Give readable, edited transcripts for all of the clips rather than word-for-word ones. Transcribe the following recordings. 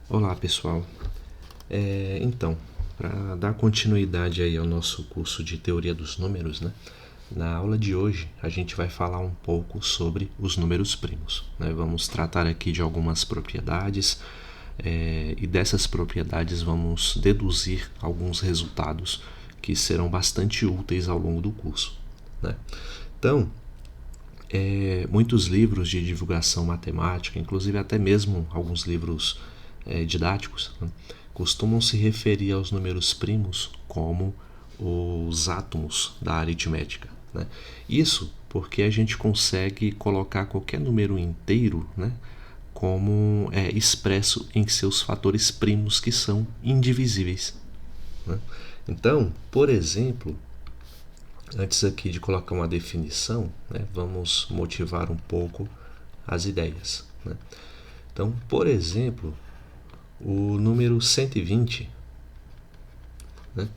Olá, pessoal. Então, para dar continuidade aí ao nosso curso de Teoria dos Números, né? Na aula de hoje a gente vai falar um pouco sobre os números primos, né? Vamos tratar aqui de algumas propriedades e dessas propriedades vamos deduzir alguns resultados que serão bastante úteis ao longo do curso, né? Então, muitos livros de divulgação matemática, inclusive até mesmo alguns livros didáticos, né, costumam se referir aos números primos como os átomos da aritmética, né? Isso porque a gente consegue colocar qualquer número inteiro, né, como expresso em seus fatores primos que são indivisíveis, né? Então, por exemplo, antes aqui de colocar uma definição, né, vamos motivar um pouco as ideias, né? Então, por exemplo, o número 120, né,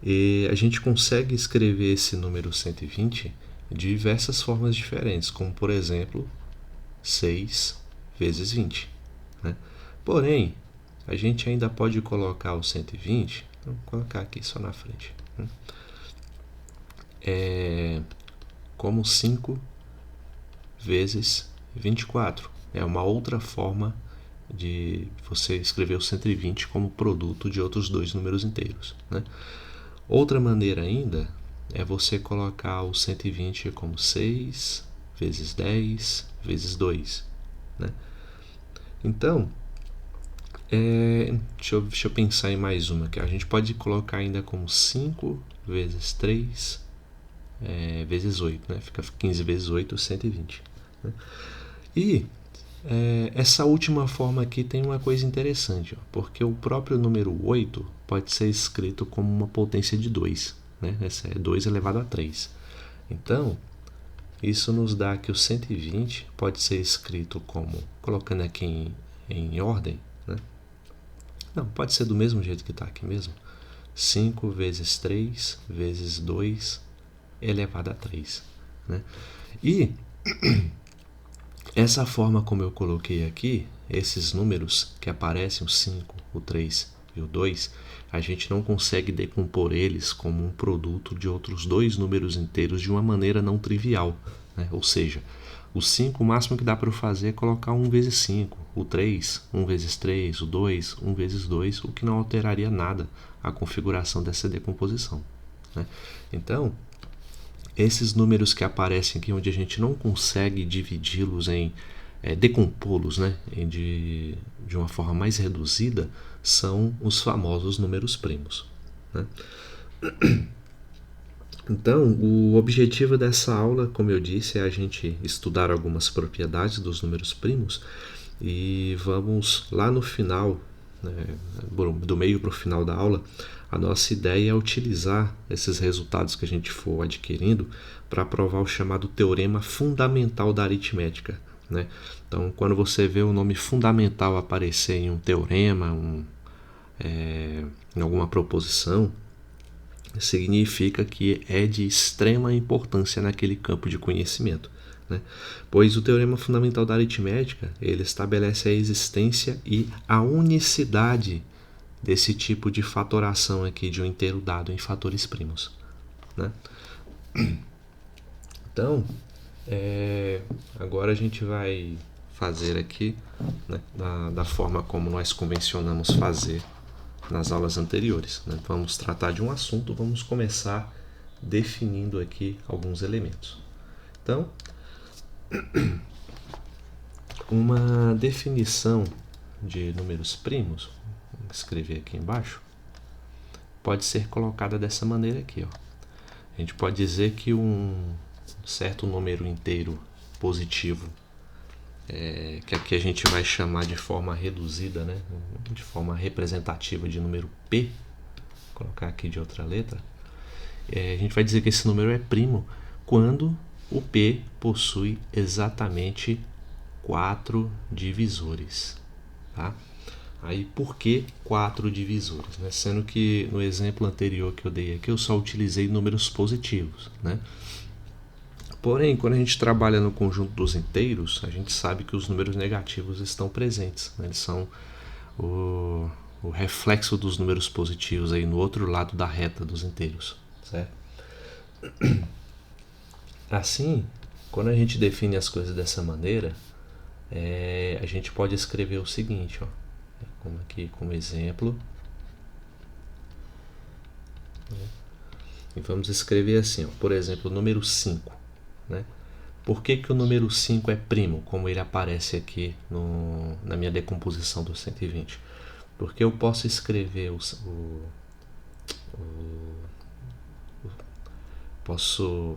e a gente consegue escrever esse número 120 de diversas formas diferentes, como por exemplo 6 vezes 20, né? Porém, a gente ainda pode colocar o 120, vou colocar aqui só na frente, né, como 5 vezes 24. É uma outra forma de você escrever o 120 como produto de outros dois números inteiros, né? Outra maneira ainda é você colocar o 120 como 6 vezes 10 vezes 2, né? Então, deixa eu pensar em mais uma que a gente pode colocar ainda como 5 vezes 3 vezes 8, né? Fica 15 vezes 8, 120, né? E essa última forma aqui tem uma coisa interessante, ó, porque o próprio número 8 pode ser escrito como uma potência de 2, né? Essa é 2 elevado a 3. Então, isso nos dá que o 120 pode ser escrito como, colocando aqui em ordem, né? Não, pode ser do mesmo jeito que está aqui mesmo. 5 vezes 3 vezes 2 elevado a 3, né? E essa forma como eu coloquei aqui, esses números que aparecem, o 5, o 3 e o 2, a gente não consegue decompor eles como um produto de outros dois números inteiros de uma maneira não trivial, né? Ou seja, o 5, o máximo que dá para eu fazer é colocar 1 vezes 5, o 3, 1 vezes 3, o 2, 1 vezes 2, o que não alteraria nada a configuração dessa decomposição, né? Então, esses números que aparecem aqui, onde a gente não consegue dividi-los decompô-los, né, de uma forma mais reduzida, são os famosos números primos, né? Então, o objetivo dessa aula, como eu disse, é a gente estudar algumas propriedades dos números primos e vamos lá no final, né, do meio para o final da aula, a nossa ideia é utilizar esses resultados que a gente for adquirindo para provar o chamado teorema fundamental da aritmética, né? Então, quando você vê o nome fundamental aparecer em um teorema, em alguma proposição, significa que é de extrema importância naquele campo de conhecimento, né? Pois o teorema fundamental da aritmética ele estabelece a existência e a unicidade desse tipo de fatoração aqui de um inteiro dado em fatores primos, né? Então, agora a gente vai fazer aqui, né, da forma como nós convencionamos fazer nas aulas anteriores, né? Vamos tratar de um assunto, vamos começar definindo aqui alguns elementos. Então, uma definição de números primos, vou escrever aqui embaixo, pode ser colocada dessa maneira aqui, ó. A gente pode dizer que um certo número inteiro positivo, que aqui a gente vai chamar de forma reduzida, né, de forma representativa de número P, vou colocar aqui de outra letra, a gente vai dizer que esse número é primo quando o P possui exatamente 4 divisores, tá? Aí, por que 4 divisores, né? Sendo que no exemplo anterior que eu dei aqui eu só utilizei números positivos, né? Porém, quando a gente trabalha no conjunto dos inteiros, a gente sabe que os números negativos estão presentes, né? Eles são o reflexo dos números positivos aí no outro lado da reta dos inteiros, certo? Assim, quando a gente define as coisas dessa maneira, a gente pode escrever o seguinte, ó, como aqui como exemplo, né? E vamos escrever assim, ó, por exemplo, o número 5, né? Por que o número 5 é primo, como ele aparece aqui na minha decomposição do 120? Porque eu posso escrever posso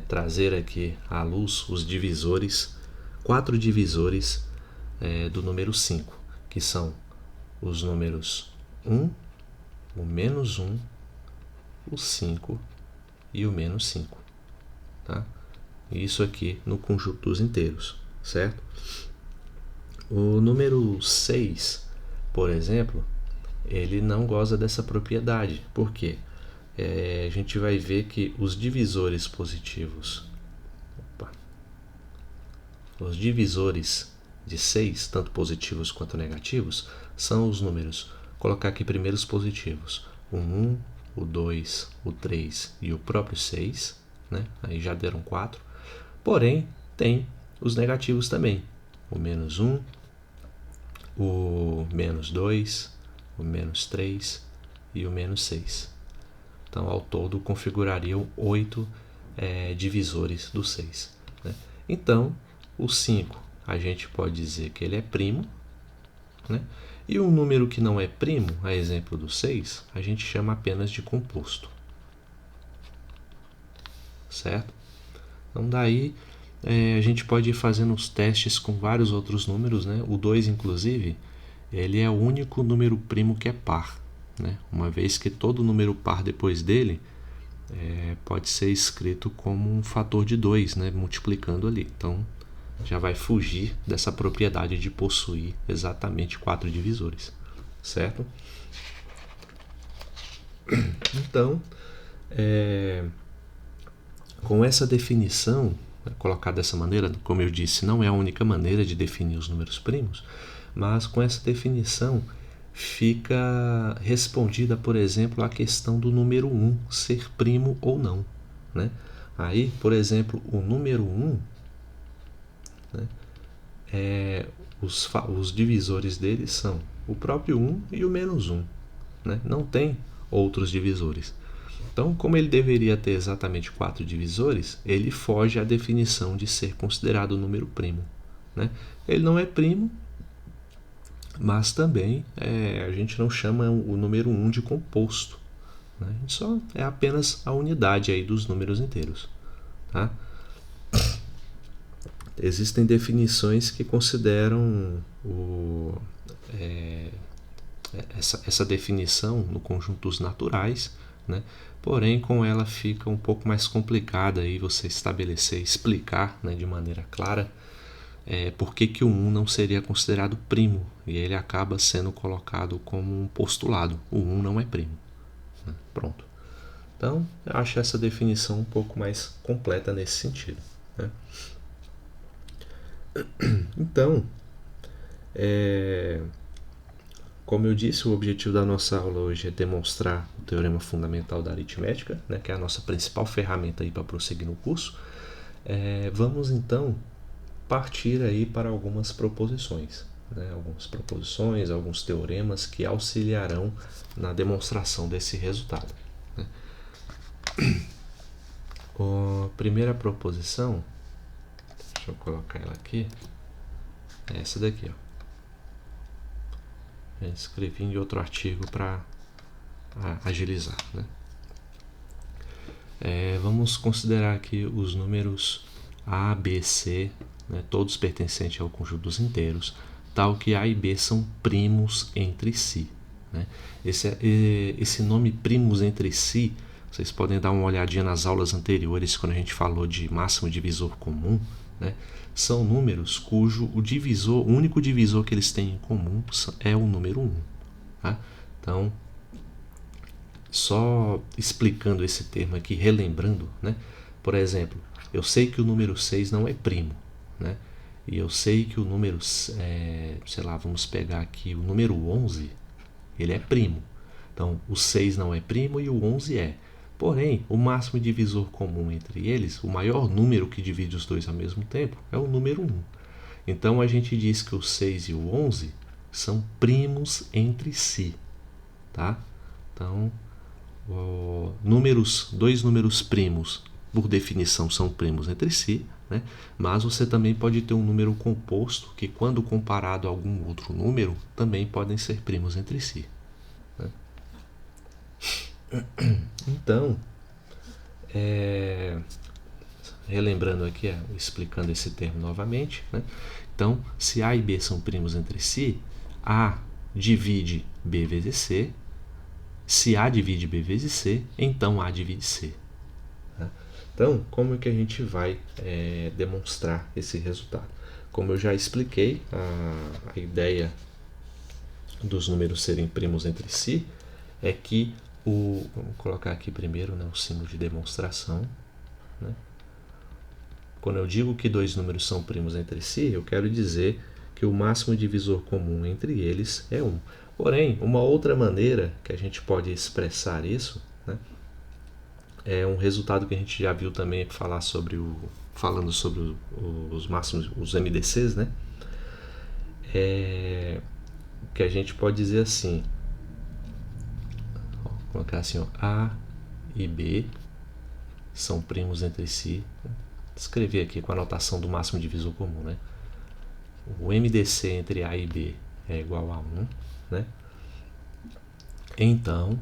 trazer aqui à luz os divisores, 4 divisores do número 5, que são os números 1, o menos 1, o 5 e o menos 5. Tá? Isso aqui no conjunto dos inteiros, certo? O número 6, por exemplo, ele não goza dessa propriedade. Por quê? A gente vai ver que os divisores positivos, os divisores de 6, tanto positivos quanto negativos, são os números, colocar aqui primeiro os positivos, o 1, o 2, o 3 e o próprio 6, né? Aí já deram 4, porém tem os negativos também, o menos 1, o menos 2, o menos 3 e o menos 6. Então, ao todo, configurariam 8 divisores do 6. Né? Então, o 5, a gente pode dizer que ele é primo, né? E um número que não é primo, a exemplo do 6, a gente chama apenas de composto. Certo? Então, daí, a gente pode ir fazendo os testes com vários outros números, né? O 2, inclusive, ele é o único número primo que é par, né? Uma vez que todo número par depois dele pode ser escrito como um fator de 2, né? Multiplicando ali. Então, já vai fugir dessa propriedade de possuir exatamente 4 divisores, certo? Então, com essa definição, colocada dessa maneira, como eu disse, não é a única maneira de definir os números primos, mas com essa definição fica respondida, por exemplo, a questão do número 1 ser primo ou não, né? Aí, por exemplo, o número 1, né, os divisores dele são o próprio 1 e o menos 1, né? Não tem outros divisores. Então, como ele deveria ter exatamente 4 divisores, ele foge à definição de ser considerado um número primo, né? Ele não é primo, mas também a gente não chama o número 1 de composto, né? Só é apenas a unidade aí dos números inteiros. Tá? Existem definições que consideram essa definição no conjunto dos naturais, né? Porém, com ela fica um pouco mais complicada aí você estabelecer, explicar, né, de maneira clara por que o 1 não seria considerado primo, e ele acaba sendo colocado como um postulado. O 1 não é primo. Né? Pronto. Então, eu acho essa definição um pouco mais completa nesse sentido. Né? Então, como eu disse, o objetivo da nossa aula hoje é demonstrar o teorema fundamental da aritmética, né, que é a nossa principal ferramenta para prosseguir no curso. Vamos então partir aí para algumas proposições, né, alguns teoremas que auxiliarão na demonstração desse resultado. Né. A primeira proposição, deixa eu colocar ela aqui, é essa daqui, ó. Eu escrevi em outro artigo para agilizar, né? Vamos considerar aqui os números A, B, C, né, todos pertencentes ao conjunto dos inteiros, tal que A e B são primos entre si. Né? Esse nome primos entre si, vocês podem dar uma olhadinha nas aulas anteriores, quando a gente falou de máximo divisor comum, né? São números cujo o único divisor que eles têm em comum é o número 1. Tá? Então, só explicando esse termo aqui, relembrando, né? Por exemplo, eu sei que o número 6 não é primo, né? e eu sei que o número, sei lá, vamos pegar aqui o número 11, ele é primo. Então, o 6 não é primo e o 11 é. Porém, o máximo divisor comum entre eles, o maior número que divide os dois ao mesmo tempo, é o número 1. Então, a gente diz que o 6 e o 11 são primos entre si. Tá? Então, dois números primos, por definição, são primos entre si, né? Mas você também pode ter um número composto que, quando comparado a algum outro número, também podem ser primos entre si. Né? Então, relembrando aqui, explicando esse termo novamente, né? Então, se A e B são primos entre si, A divide B vezes C. Se A divide B vezes C, então A divide C. Então, como é que a gente vai demonstrar esse resultado? Como eu já expliquei, a ideia dos números serem primos entre si é que vamos colocar aqui primeiro, né, o símbolo de demonstração. Né? Quando eu digo que dois números são primos entre si, eu quero dizer que o máximo divisor comum entre eles é 1. Porém, uma outra maneira que a gente pode expressar isso, né, é um resultado que a gente já viu também falando sobre os máximos, os MDCs, né? Que a gente pode dizer assim, vou colocar assim, A e B são primos entre si. Vou escrever aqui com a notação do máximo divisor comum, né? O MDC entre A e B é igual a 1, né? Então,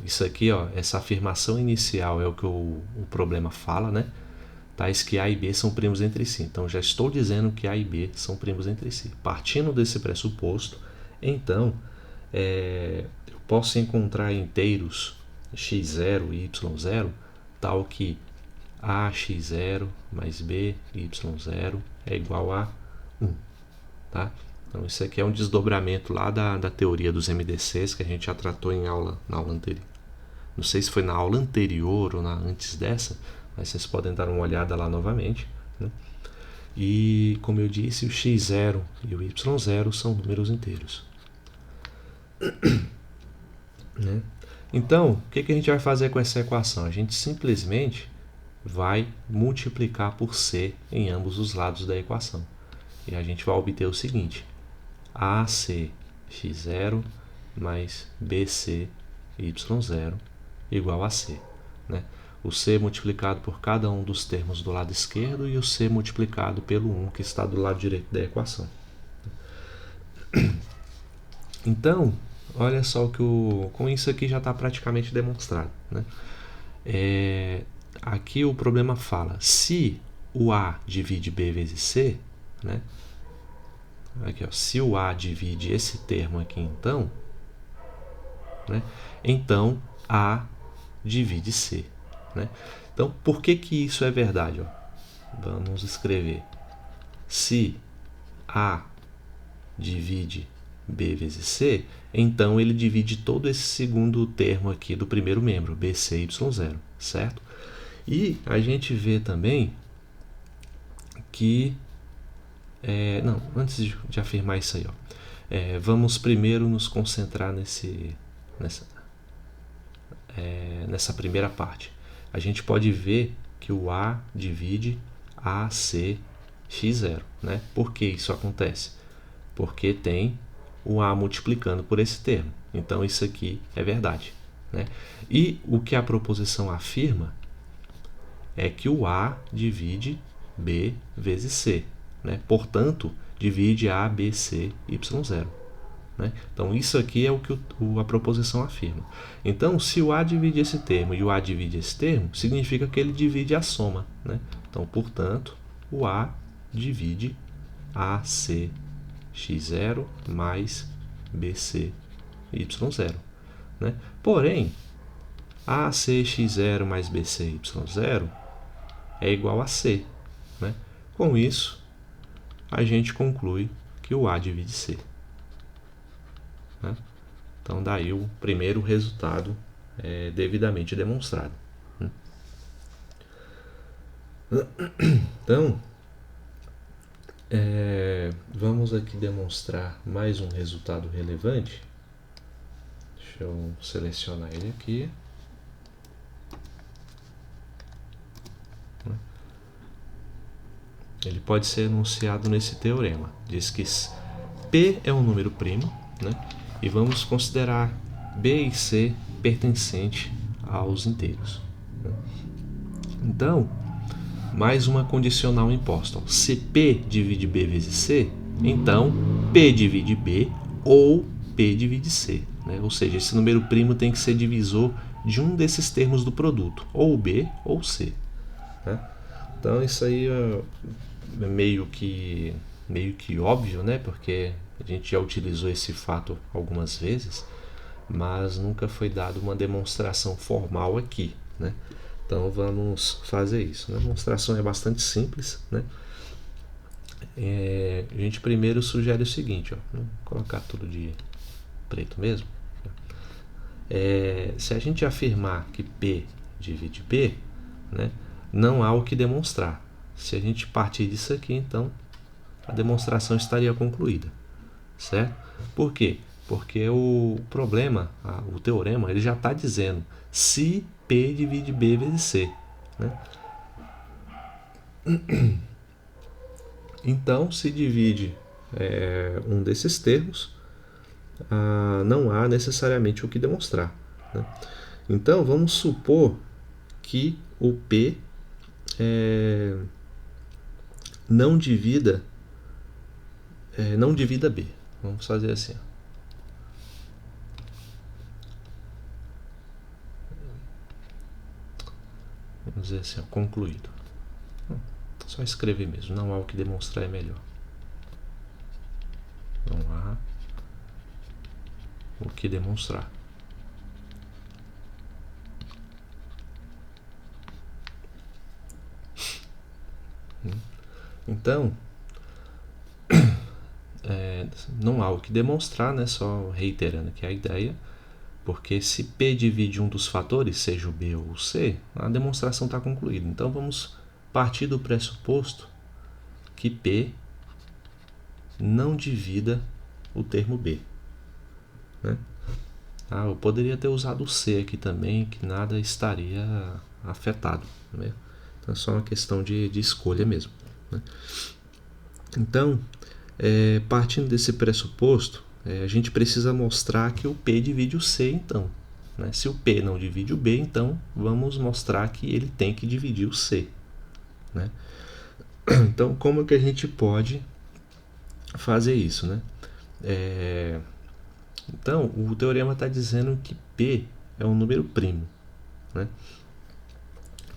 isso aqui, essa afirmação inicial é o que o problema fala, né? Tais que A e B são primos entre si. Então, já estou dizendo que A e B são primos entre si. Partindo desse pressuposto, então, eu posso encontrar inteiros x0 e y0, tal que ax0 mais by0 é igual a 1. Tá? Então, isso aqui é um desdobramento lá da teoria dos MDCs que a gente já tratou na aula anterior. Não sei se foi na aula anterior ou antes dessa, mas vocês podem dar uma olhada lá novamente. Né? E, como eu disse, o x0 e o y0 são números inteiros. Né? Então, o que a gente vai fazer com essa equação? A gente simplesmente vai multiplicar por c em ambos os lados da equação. E a gente vai obter o seguinte: AC x0 mais BC y0 igual a C. Né? O C multiplicado por cada um dos termos do lado esquerdo e o C multiplicado pelo 1 que está do lado direito da equação. Então, olha só que com isso aqui já está praticamente demonstrado. Né? Aqui o problema fala, se o A divide B vezes C, né? Aqui, se o A divide esse termo aqui, então, né? Então A divide C. Né? Então, por que isso é verdade? Vamos escrever. Se A divide B vezes C, então ele divide todo esse segundo termo aqui do primeiro membro, BC, Y0, certo? E a gente vê também que... não, antes de afirmar isso aí, vamos primeiro nos concentrar nessa primeira parte. A gente pode ver que o A divide AC x0. Né? Por que isso acontece? Porque tem o A multiplicando por esse termo. Então, isso aqui é verdade. Né? E o que a proposição afirma é que o A divide B vezes C. Né? Portanto, divide A, B, C, Y0. Né? Então, isso aqui é o que a proposição afirma. Então, se o A divide esse termo e o A divide esse termo, significa que ele divide a soma. Né? Então, portanto, o A divide AC x0 mais BC y0. Né? Porém, AC x0 mais BC y0 é igual a C. Né? Com isso, a gente conclui que o A divide C. Né? Então, daí o primeiro resultado devidamente demonstrado. Então, vamos aqui demonstrar mais um resultado relevante. Deixa eu selecionar ele aqui. Ele pode ser enunciado nesse teorema. Diz que P é um número primo, né? E vamos considerar B e C pertencente aos inteiros. Então, mais uma condicional imposta. Se P divide B vezes C, então P divide B ou P divide C. Né? Ou seja, esse número primo tem que ser divisor de um desses termos do produto, ou B ou C. Né? Então isso aí é meio que óbvio, né? Porque a gente já utilizou esse fato algumas vezes, mas nunca foi dado uma demonstração formal aqui, né? Então vamos fazer isso. A demonstração é bastante simples, né? A gente primeiro sugere o seguinte, ó, vou colocar tudo de preto mesmo. Se a gente afirmar que P divide B, né, não há o que demonstrar. Se a gente partir disso aqui, então a demonstração estaria concluída, certo? Por quê? Porque o problema, o teorema, ele já está dizendo se P divide B vezes C, né? Então, se divide um desses termos, não há necessariamente o que demonstrar, né? Então, vamos supor que o P não divida B. Vamos fazer assim. Vamos dizer assim, concluído. Só escrever mesmo, não há o que demonstrar, é melhor. Não há o que demonstrar. Então, não há o que demonstrar, né? Só reiterando aqui a ideia, porque se P divide um dos fatores, seja o B ou o C, a demonstração está concluída. Então vamos partir do pressuposto que P não divida o termo B, né? Eu poderia ter usado o C aqui também, que nada estaria afetado, né? Então é só uma questão de escolha mesmo, né? Então, partindo desse pressuposto, a gente precisa mostrar que o P divide o C, então, né? Se o P não divide o B, então vamos mostrar que ele tem que dividir o C, né? Então, como que a gente pode fazer isso, né? Então, o teorema está dizendo que P é um número primo, né?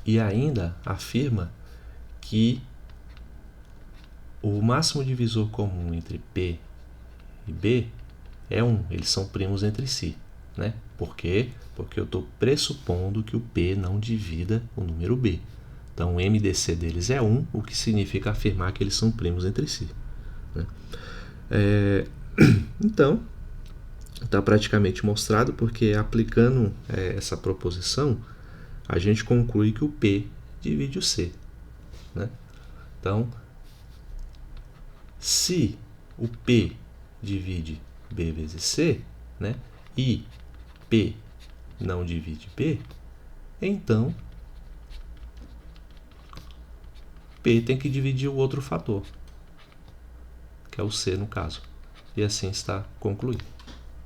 E ainda afirma que o máximo divisor comum entre P e B é 1. Eles são primos entre si, né? Por quê? Porque eu estou pressupondo que o P não divida o número B. Então, o MDC deles é 1, o que significa afirmar que eles são primos entre si, né? Então, está praticamente mostrado, porque aplicando essa proposição, a gente conclui que o P divide o C, né? Então, se o P divide B vezes C, né, e P não divide B, então P tem que dividir o outro fator, que é o C no caso. E assim está concluído,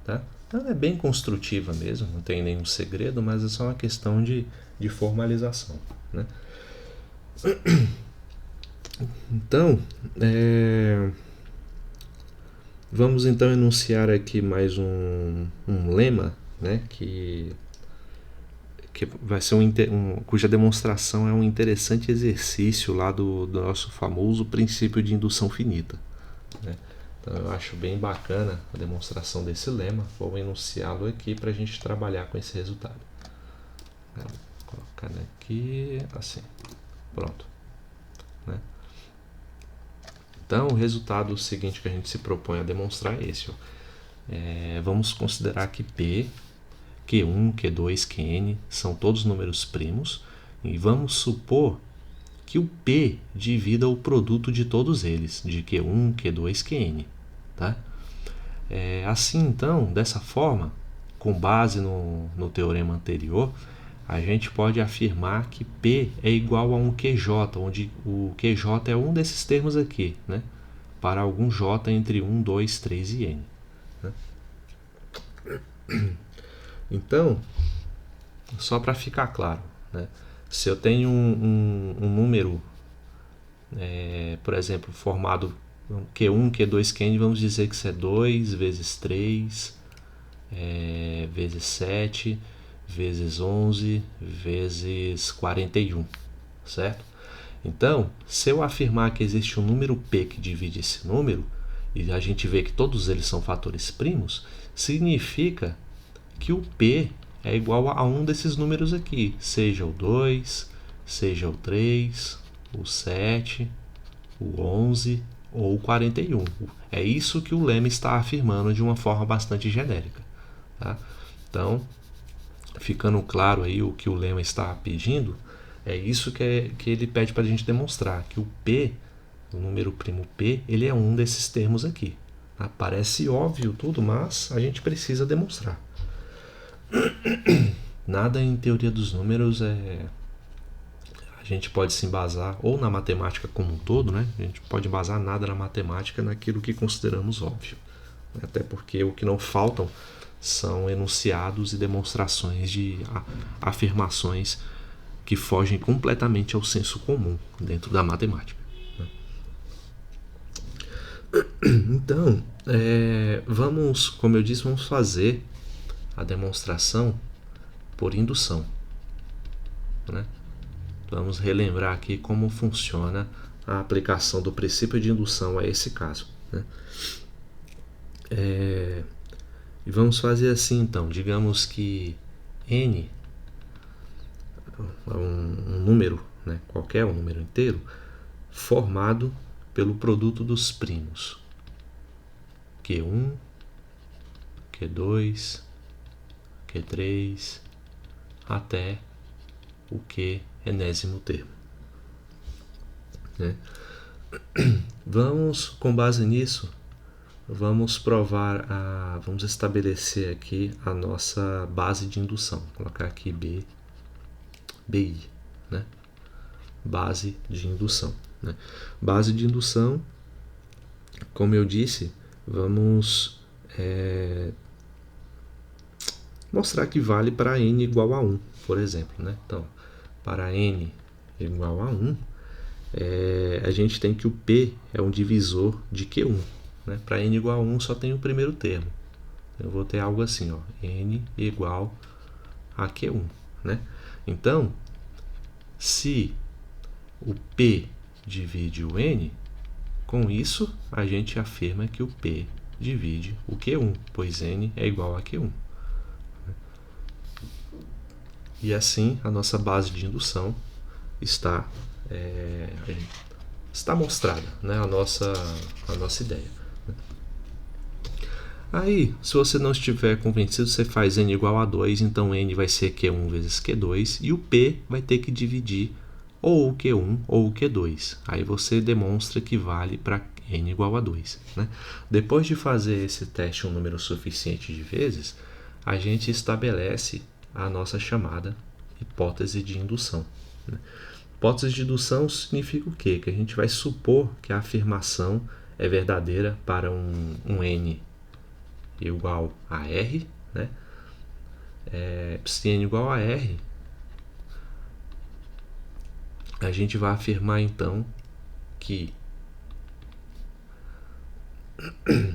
tá? Então é bem construtiva mesmo, não tem nenhum segredo, mas é só uma questão de formalização, né? Então, vamos então enunciar aqui mais um lema, né, que vai ser cuja demonstração é um interessante exercício lá do nosso famoso princípio de indução finita, né? Então eu acho bem bacana a demonstração desse lema. Vou enunciá-lo aqui para a gente trabalhar com esse resultado. Vou colocar aqui assim, pronto, né? Então o resultado seguinte que a gente se propõe a demonstrar é esse, ó. Vamos considerar que P, Q1, Q2, Qn são todos números primos, e vamos supor que o P divida o produto de todos eles, de Q1, Q2, Qn. Tá? Assim, então, dessa forma, com base no teorema anterior, a gente pode afirmar que P é igual a um QJ, onde o QJ é um desses termos aqui, né? Para algum J entre 1, 2, 3 e N. Né? Então, só para ficar claro, né? Se eu tenho um número, por exemplo, formado Q1, Q2, Qn, vamos dizer que isso é 2 vezes 3, vezes 7, vezes 11, vezes 41, certo? Então, se eu afirmar que existe um número P que divide esse número, e a gente vê que todos eles são fatores primos, significa que o P é igual a um desses números aqui, seja o 2, seja o 3, o 7, o 11 ou o 41. É isso que o lema está afirmando de uma forma bastante genérica. Tá? Então, ficando claro aí o que o lema está pedindo, é isso que ele pede para a gente demonstrar, que o P, o número primo P, ele é um desses termos aqui. Tá? Parece óbvio tudo, mas a gente precisa demonstrar. Nada em teoria dos números a gente pode se embasar, ou na matemática como um todo, né? A gente pode embasar nada na matemática naquilo que consideramos óbvio. Até porque o que não faltam são enunciados e demonstrações de afirmações que fogem completamente ao senso comum dentro da matemática. Então, vamos, como eu disse, vamos fazer a demonstração por indução. Né? Vamos relembrar aqui como funciona a aplicação do princípio de indução a esse caso. Né? E vamos fazer assim então, digamos que N é um número, né, qualquer, um número inteiro, formado pelo produto dos primos Q1, Q2, Q3, até o Q enésimo termo. Né? Vamos, com base nisso, vamos vamos estabelecer aqui a nossa base de indução. Vou colocar aqui BI, né? Base de indução. Né? Base de indução, como eu disse, vamos mostrar que vale para n igual a 1, por exemplo. Né? Então, para n igual a 1, a gente tem que o P é um divisor de Q1. Né? Para n igual a 1 só tem o primeiro termo. Eu vou ter algo assim, ó, n igual a Q1. Né? Então, se o P divide o n, com isso a gente afirma que o P divide o Q1, pois n é igual a Q1. E assim a nossa base de indução está mostrada, né? a nossa ideia. Aí, se você não estiver convencido, você faz n igual a 2, então n vai ser Q1 vezes Q2, e o P vai ter que dividir ou o Q1 ou o Q2. Aí você demonstra que vale para n igual a 2. Né? Depois de fazer esse teste um número suficiente de vezes, a gente estabelece a nossa chamada hipótese de indução. Né? Hipótese de indução significa o quê? Que a gente vai supor que a afirmação é verdadeira para um n igual a R, né? Se n igual a R, a gente vai afirmar então que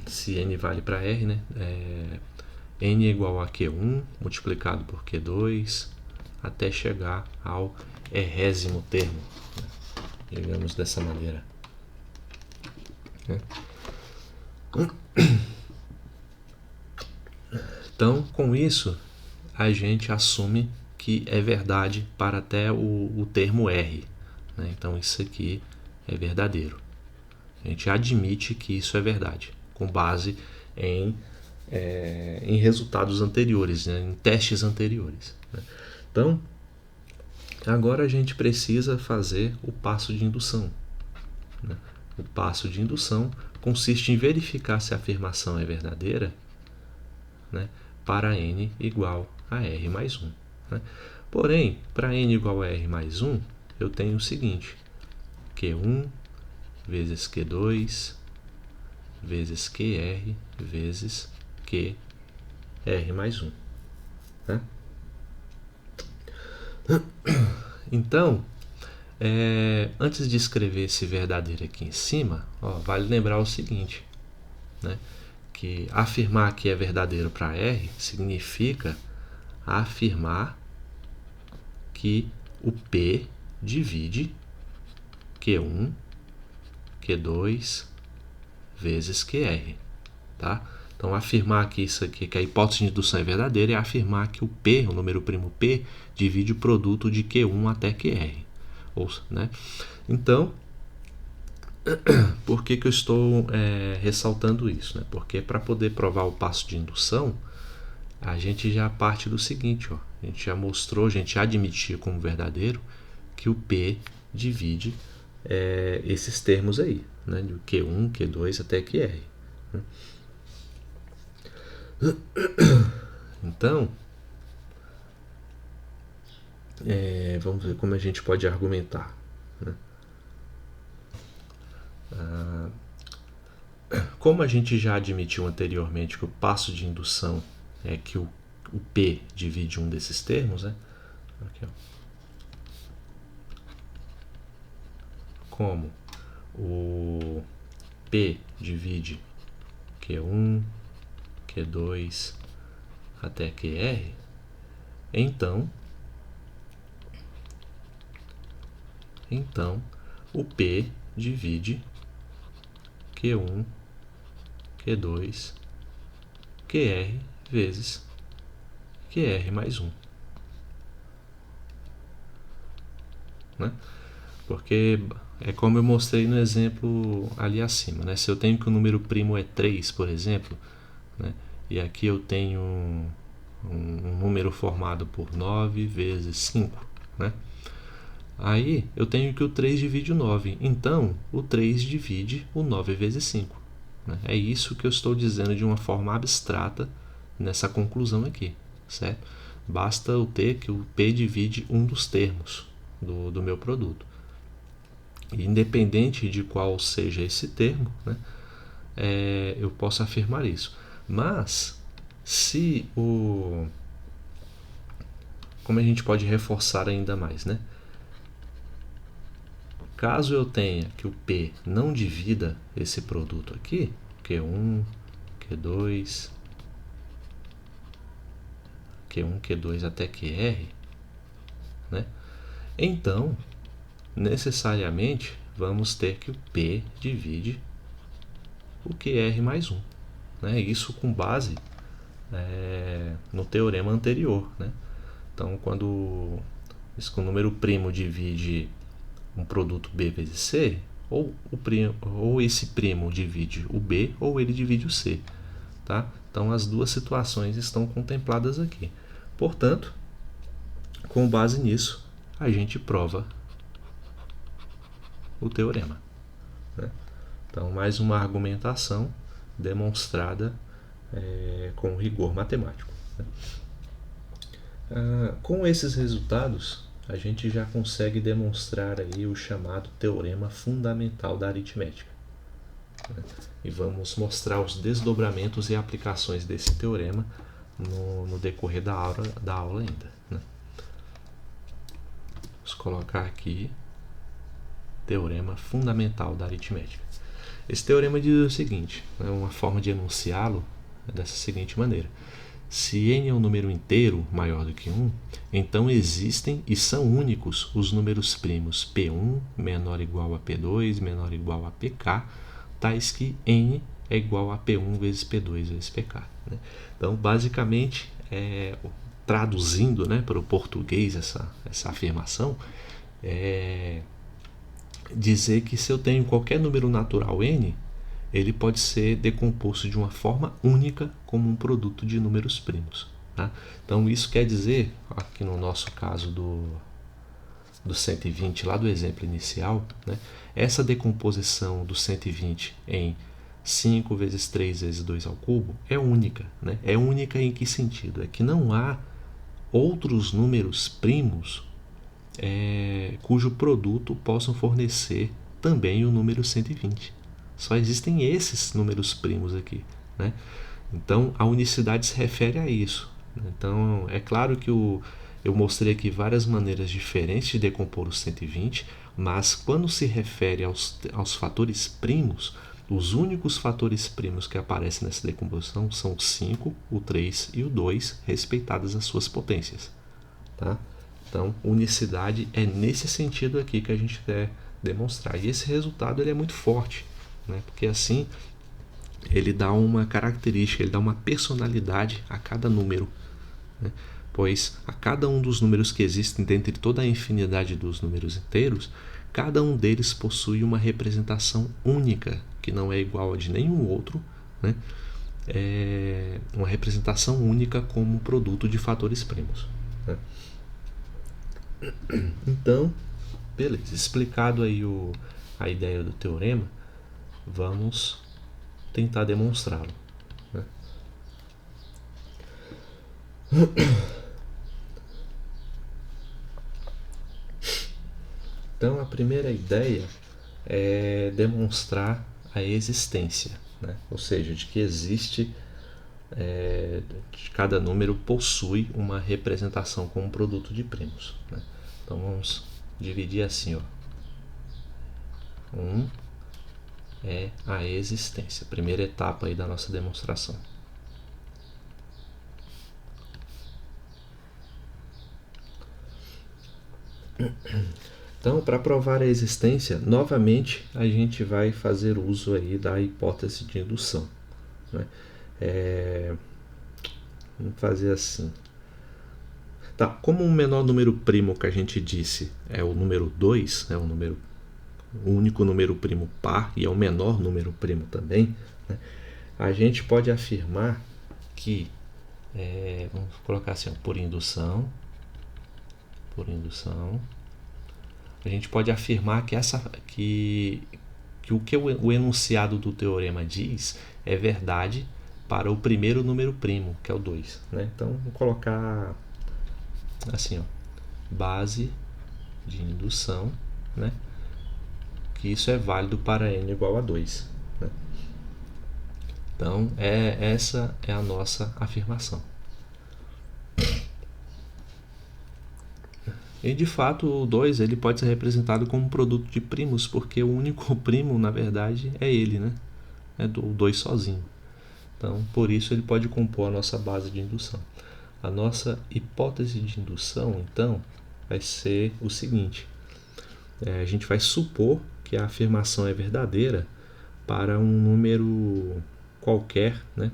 se n vale para R, né? N é igual a Q1 multiplicado por Q2 até chegar ao errésimo termo, né? Digamos dessa maneira. Então, com isso, a gente assume que é verdade para até o termo R. Né? Então, isso aqui é verdadeiro. A gente admite que isso é verdade, com base em resultados anteriores, né? Em testes anteriores. Né? Então, Agora a gente precisa fazer o passo de indução, né? O passo de indução consiste em verificar se a afirmação é verdadeira, né, para n igual a r mais 1. Né? Porém, para n igual a r mais 1, eu tenho o seguinte: Q1 vezes Q2 vezes QR vezes QR mais 1. Né? Então, antes de escrever esse verdadeiro aqui em cima, vale lembrar o seguinte, né? Que afirmar que é verdadeiro para R significa afirmar que o P divide Q1, Q2 vezes QR. Tá? Então, afirmar que isso aqui, que a hipótese de indução é verdadeira, é afirmar que o P, o número primo P, divide o produto de Q1 até QR. Né? Então, por que eu estou ressaltando isso? Né? Porque para poder provar o passo de indução, a gente já parte do seguinte, a gente já mostrou, a gente já admitiu como verdadeiro que o P divide esses termos aí, né? De Q1, Q2 até QR. Né? Então, vamos ver como a gente pode argumentar. Né? Como a gente já admitiu anteriormente que o passo de indução é que o P divide um desses termos, né? Aqui, como o P divide Q1, Q2 até QR, então o P divide Q1, Q2, QR vezes QR mais 1. Né? Porque é como eu mostrei no exemplo ali acima. Né? Se eu tenho que o número primo é 3, por exemplo, né? E aqui eu tenho um número formado por 9 vezes 5, né? Aí eu tenho que o 3 divide o 9, então o 3 divide o 9 vezes 5. Né? É isso que eu estou dizendo de uma forma abstrata nessa conclusão aqui, certo? Basta eu ter que o P divide um dos termos do meu produto. E independente de qual seja esse termo, né, eu posso afirmar isso. Mas, como a gente pode reforçar ainda mais, né? Caso eu tenha que o P não divida esse produto aqui, Q1, Q2, Q1, Q2 até QR, né? Então, necessariamente, vamos ter que o P divide o QR mais 1. Né? Isso com base no teorema anterior. Né? Então, quando o número primo divide um produto B vezes C, ou esse primo divide o B, ou ele divide o C. Tá? Então, as duas situações estão contempladas aqui. Portanto, com base nisso, a gente prova o teorema. Né? Então, mais uma argumentação demonstrada com rigor matemático. Né? Com esses resultados, a gente já consegue demonstrar aí o chamado teorema fundamental da aritmética. Né? E vamos mostrar os desdobramentos e aplicações desse teorema no decorrer da aula ainda. Né? Vamos colocar aqui teorema fundamental da aritmética. Esse teorema diz o seguinte, uma forma de enunciá-lo é dessa seguinte maneira: se n é um número inteiro maior do que 1, então existem e são únicos os números primos P1 menor ou igual a P2 menor ou igual a PK, tais que n é igual a P1 vezes P2 vezes PK. Né? Então, basicamente, traduzindo, né, para o português essa afirmação, dizer que se eu tenho qualquer número natural n, ele pode ser decomposto de uma forma única como um produto de números primos. Tá? Então, isso quer dizer, aqui no nosso caso do 120 lá do exemplo inicial, né, essa decomposição do 120 em 5 vezes 3 vezes 2 ao cubo é única. Né? É única em que sentido? É que não há outros números primos cujo produto possam fornecer também o número 120. Só existem esses números primos aqui. Né? Então, a unicidade se refere a isso. Então, é claro que eu mostrei aqui várias maneiras diferentes de decompor o 120, mas quando se refere aos fatores primos, os únicos fatores primos que aparecem nessa decomposição são o 5, o 3 e o 2, respeitadas as suas potências. Tá? Então, unicidade é nesse sentido aqui que a gente quer demonstrar. E esse resultado ele é muito forte, né? Porque assim ele dá uma característica, ele dá uma personalidade a cada número, né? Pois a cada um dos números que existem dentre toda a infinidade dos números inteiros, cada um deles possui uma representação única, que não é igual a de nenhum outro, né? É uma representação única como produto de fatores primos. Né? Então, beleza, explicado aí a ideia do teorema, vamos tentar demonstrá-lo. Né? Então, a primeira ideia é demonstrar a existência, né? Ou seja, de que existe, de cada número possui uma representação como produto de primos. Né? Então, vamos dividir assim, ó. É a existência, primeira etapa aí da nossa demonstração. Então, para provar a existência, novamente a gente vai fazer uso aí da hipótese de indução. Né? Vamos fazer assim. Tá, como o menor número primo que a gente disse é o número 2, é o único número primo par e é o menor número primo também, né? A gente pode afirmar que, vamos colocar assim, ó, por indução, a gente pode afirmar que o enunciado do teorema diz é verdade para o primeiro número primo, que é o 2. Né? Então, vou colocar assim, ó, base de indução, né? Que isso é válido para n igual a 2. Né? Então, essa é a nossa afirmação. E de fato o 2 ele pode ser representado como produto de primos, porque o único primo na verdade é ele, né? É o 2 sozinho. Então por isso ele pode compor a nossa base de indução. A nossa hipótese de indução então vai ser o seguinte: a gente vai supor que a afirmação é verdadeira para um número qualquer, né?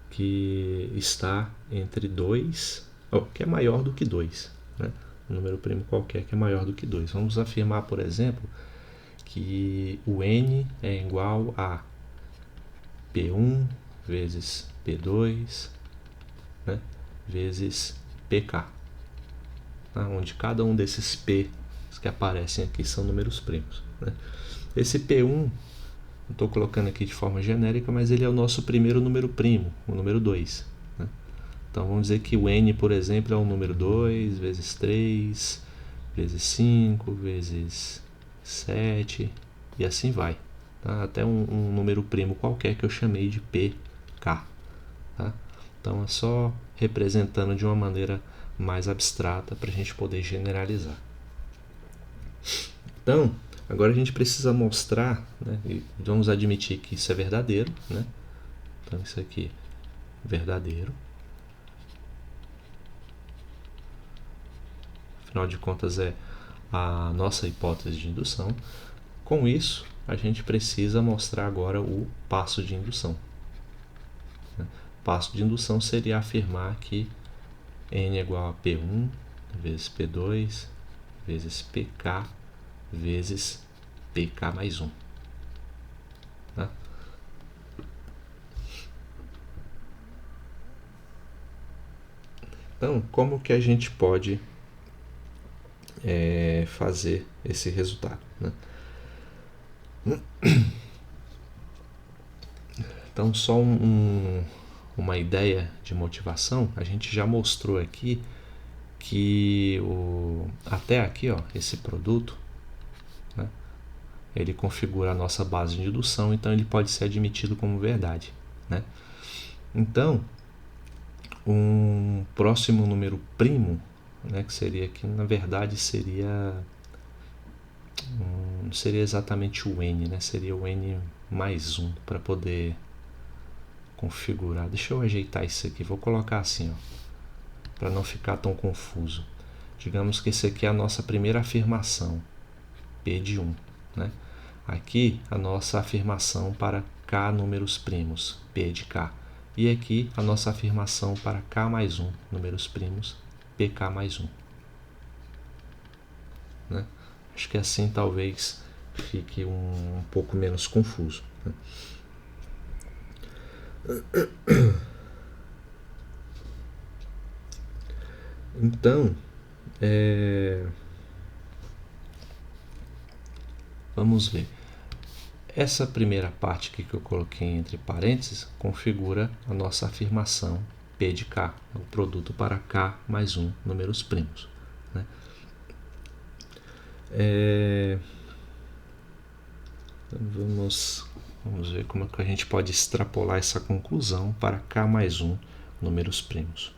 Que está entre 2, que é maior do que 2, né? Um número primo qualquer que é maior do que 2. Vamos afirmar, por exemplo, que o n é igual a P1 vezes P2, né, vezes PK, tá? Onde cada um desses P que aparecem aqui são números primos. Né? Esse P1, estou colocando aqui de forma genérica, mas ele é o nosso primeiro número primo, o número 2. Né? Então vamos dizer que o n, por exemplo, é o número 2 vezes 3 vezes 5 vezes 7 e assim vai. Tá? Até um número primo qualquer que eu chamei de PK. Tá? Então é só representando de uma maneira mais abstrata para a gente poder generalizar. Então, agora a gente precisa mostrar, né, e vamos admitir que isso é verdadeiro. Né? Então isso aqui é verdadeiro. Afinal de contas é a nossa hipótese de indução. Com isso, a gente precisa mostrar agora o passo de indução. O passo de indução seria afirmar que n é igual a P1 vezes P2 vezes PK vezes PK mais 1. Tá? Então, como que a gente pode fazer esse resultado, né? Então, só uma ideia de motivação, a gente já mostrou aqui que até aqui, ó, esse produto, né, ele configura a nossa base de indução, então ele pode ser admitido como verdade, né? Então, um próximo número primo, né, que seria aqui, na verdade não seria exatamente o n, né? Seria o n mais 1 para poder configurar. Deixa eu ajeitar isso aqui, vou colocar assim, ó, para não ficar tão confuso. Digamos que esse aqui é a nossa primeira afirmação, P de 1, né? Aqui a nossa afirmação para K números primos, P de K. E aqui a nossa afirmação para K mais 1 números primos, PK mais 1. Né? Acho que assim talvez fique um pouco menos confuso, né? Então, vamos ver. Essa primeira parte aqui que eu coloquei entre parênteses configura a nossa afirmação P de K, o produto para K mais 1 números primos, né? Vamos ver como é que a gente pode extrapolar essa conclusão para K mais 1 números primos.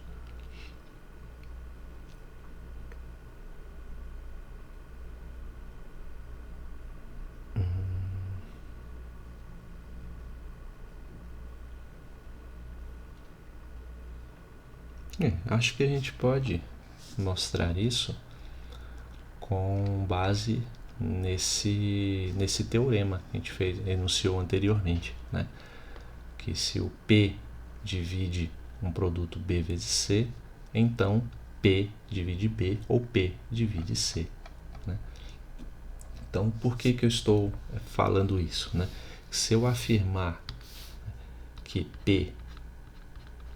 Acho que a gente pode mostrar isso com base nesse teorema que a gente enunciou anteriormente, né? Que se o P divide um produto B vezes C, então P divide B ou P divide C, né? Então, por que eu estou falando isso, né? Se eu afirmar que P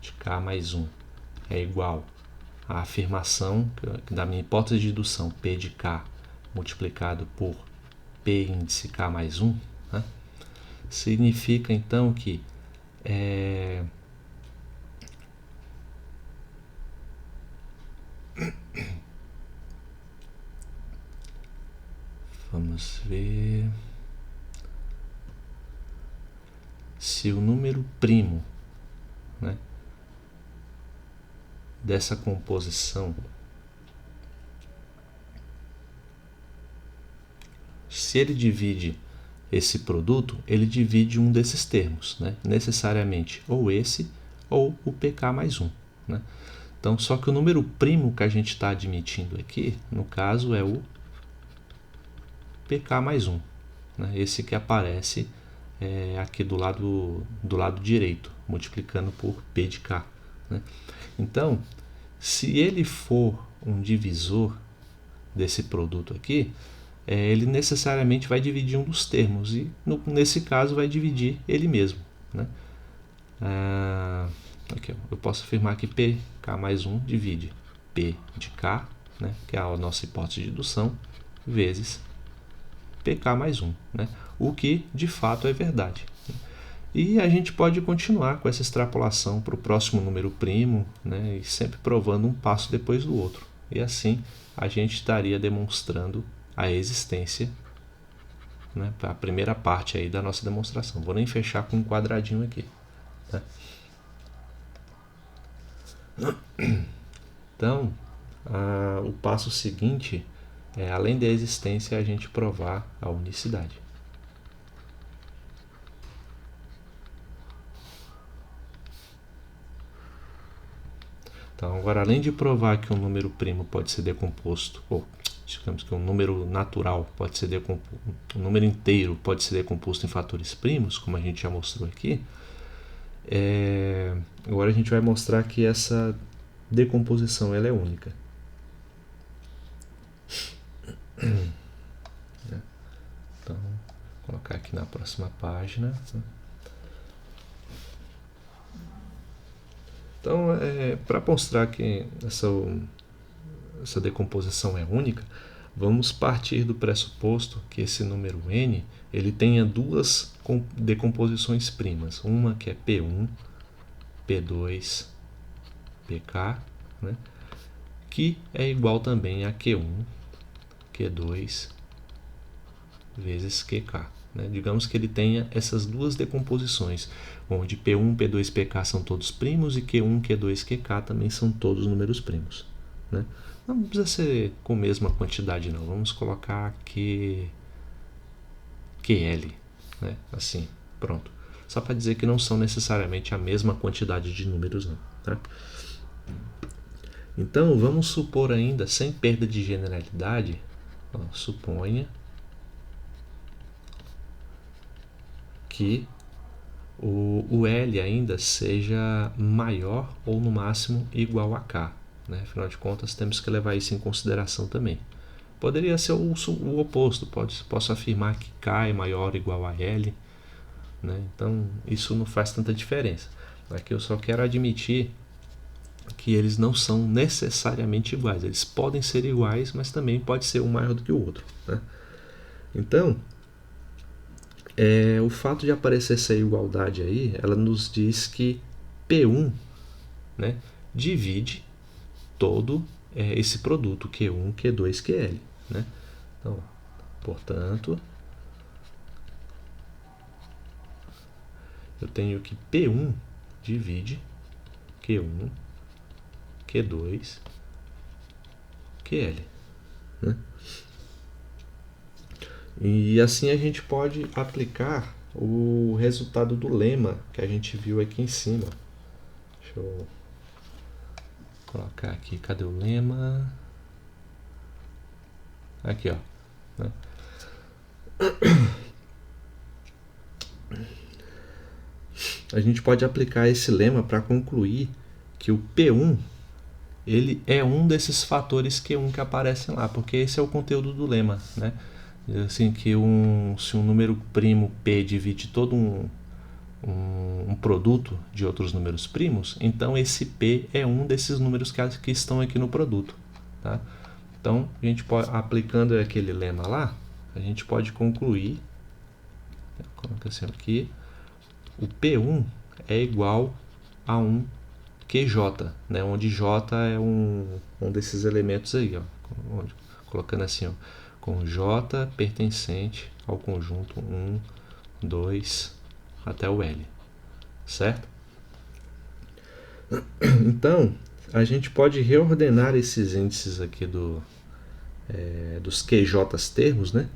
de K mais 1 é igual à afirmação da minha hipótese de indução P de K multiplicado por P índice K mais 1, né? Significa então que vamos ver se o número primo, né, dessa composição, se ele divide esse produto, ele divide um desses termos, né? Necessariamente ou esse ou o PK mais 1, né? Então, só que o número primo que a gente está admitindo aqui, no caso, é o PK mais 1, né? Esse que aparece aqui do lado direito, multiplicando por P de K, né? Então, se ele for um divisor desse produto aqui, ele necessariamente vai dividir um dos termos e nesse caso vai dividir ele mesmo, né? Aqui, eu posso afirmar que PK mais 1 divide P de K, né, que é a nossa hipótese de indução, vezes PK mais 1, né, o que de fato é verdade. E a gente pode continuar com essa extrapolação para o próximo número primo, né, e sempre provando um passo depois do outro. E assim a gente estaria demonstrando a existência, né, a primeira parte aí da nossa demonstração. Vou nem fechar com um quadradinho aqui, tá? Então, o passo seguinte é, além da existência, a gente provar a unicidade. Então, agora, além de provar que um número primo pode ser decomposto, ou digamos que um número natural pode ser decomposto, um número inteiro pode ser decomposto em fatores primos, como a gente já mostrou aqui, agora a gente vai mostrar que essa decomposição ela é única. Então, vou colocar aqui na próxima página. Então, para mostrar que essa decomposição é única, vamos partir do pressuposto que esse número n ele tenha duas decomposições primas, uma que é P1, P2, PK, né? Que é igual também a Q1, Q2 vezes QK. Né? Digamos que ele tenha essas duas decomposições, onde P1, P2, PK são todos primos e Q1, Q2, QK também são todos números primos. Né? Não precisa ser com a mesma quantidade não, vamos colocar QL, né? Assim, pronto. Só para dizer que não são necessariamente a mesma quantidade de números não. Tá? Então vamos supor ainda, sem perda de generalidade, suponha que o L ainda seja maior ou no máximo igual a K. Né? Afinal de contas, temos que levar isso em consideração também. Poderia ser o oposto, posso afirmar que K é maior ou igual a L. Né? Então, isso não faz tanta diferença. Aqui eu só quero admitir que eles não são necessariamente iguais. Eles podem ser iguais, mas também pode ser um maior do que o outro. Né? Então, o fato de aparecer essa igualdade aí, ela nos diz que P1, né, divide todo esse produto Q1, Q2, QL. Né? Então, portanto, eu tenho que P1 divide Q1, Q2, QL. Né? E assim a gente pode aplicar o resultado do lema que a gente viu aqui em cima. Deixa eu colocar aqui, cadê o lema? Aqui, ó. Né? A gente pode aplicar esse lema para concluir que o P1 ele é um desses fatores Q1 que aparecem lá, porque esse é o conteúdo do lema, né? Assim, que se um número primo P divide todo um produto de outros números primos, então esse P é um desses números que estão aqui no produto. Tá? Então, a gente pode, aplicando aquele lema lá, a gente pode concluir, coloca assim aqui, o P1 é igual a um QJ, né? Onde J é um desses elementos aí, ó, colocando assim, ó, com J pertencente ao conjunto 1, 2 até o L, certo? Então, a gente pode reordenar esses índices aqui dos QJs termos, né?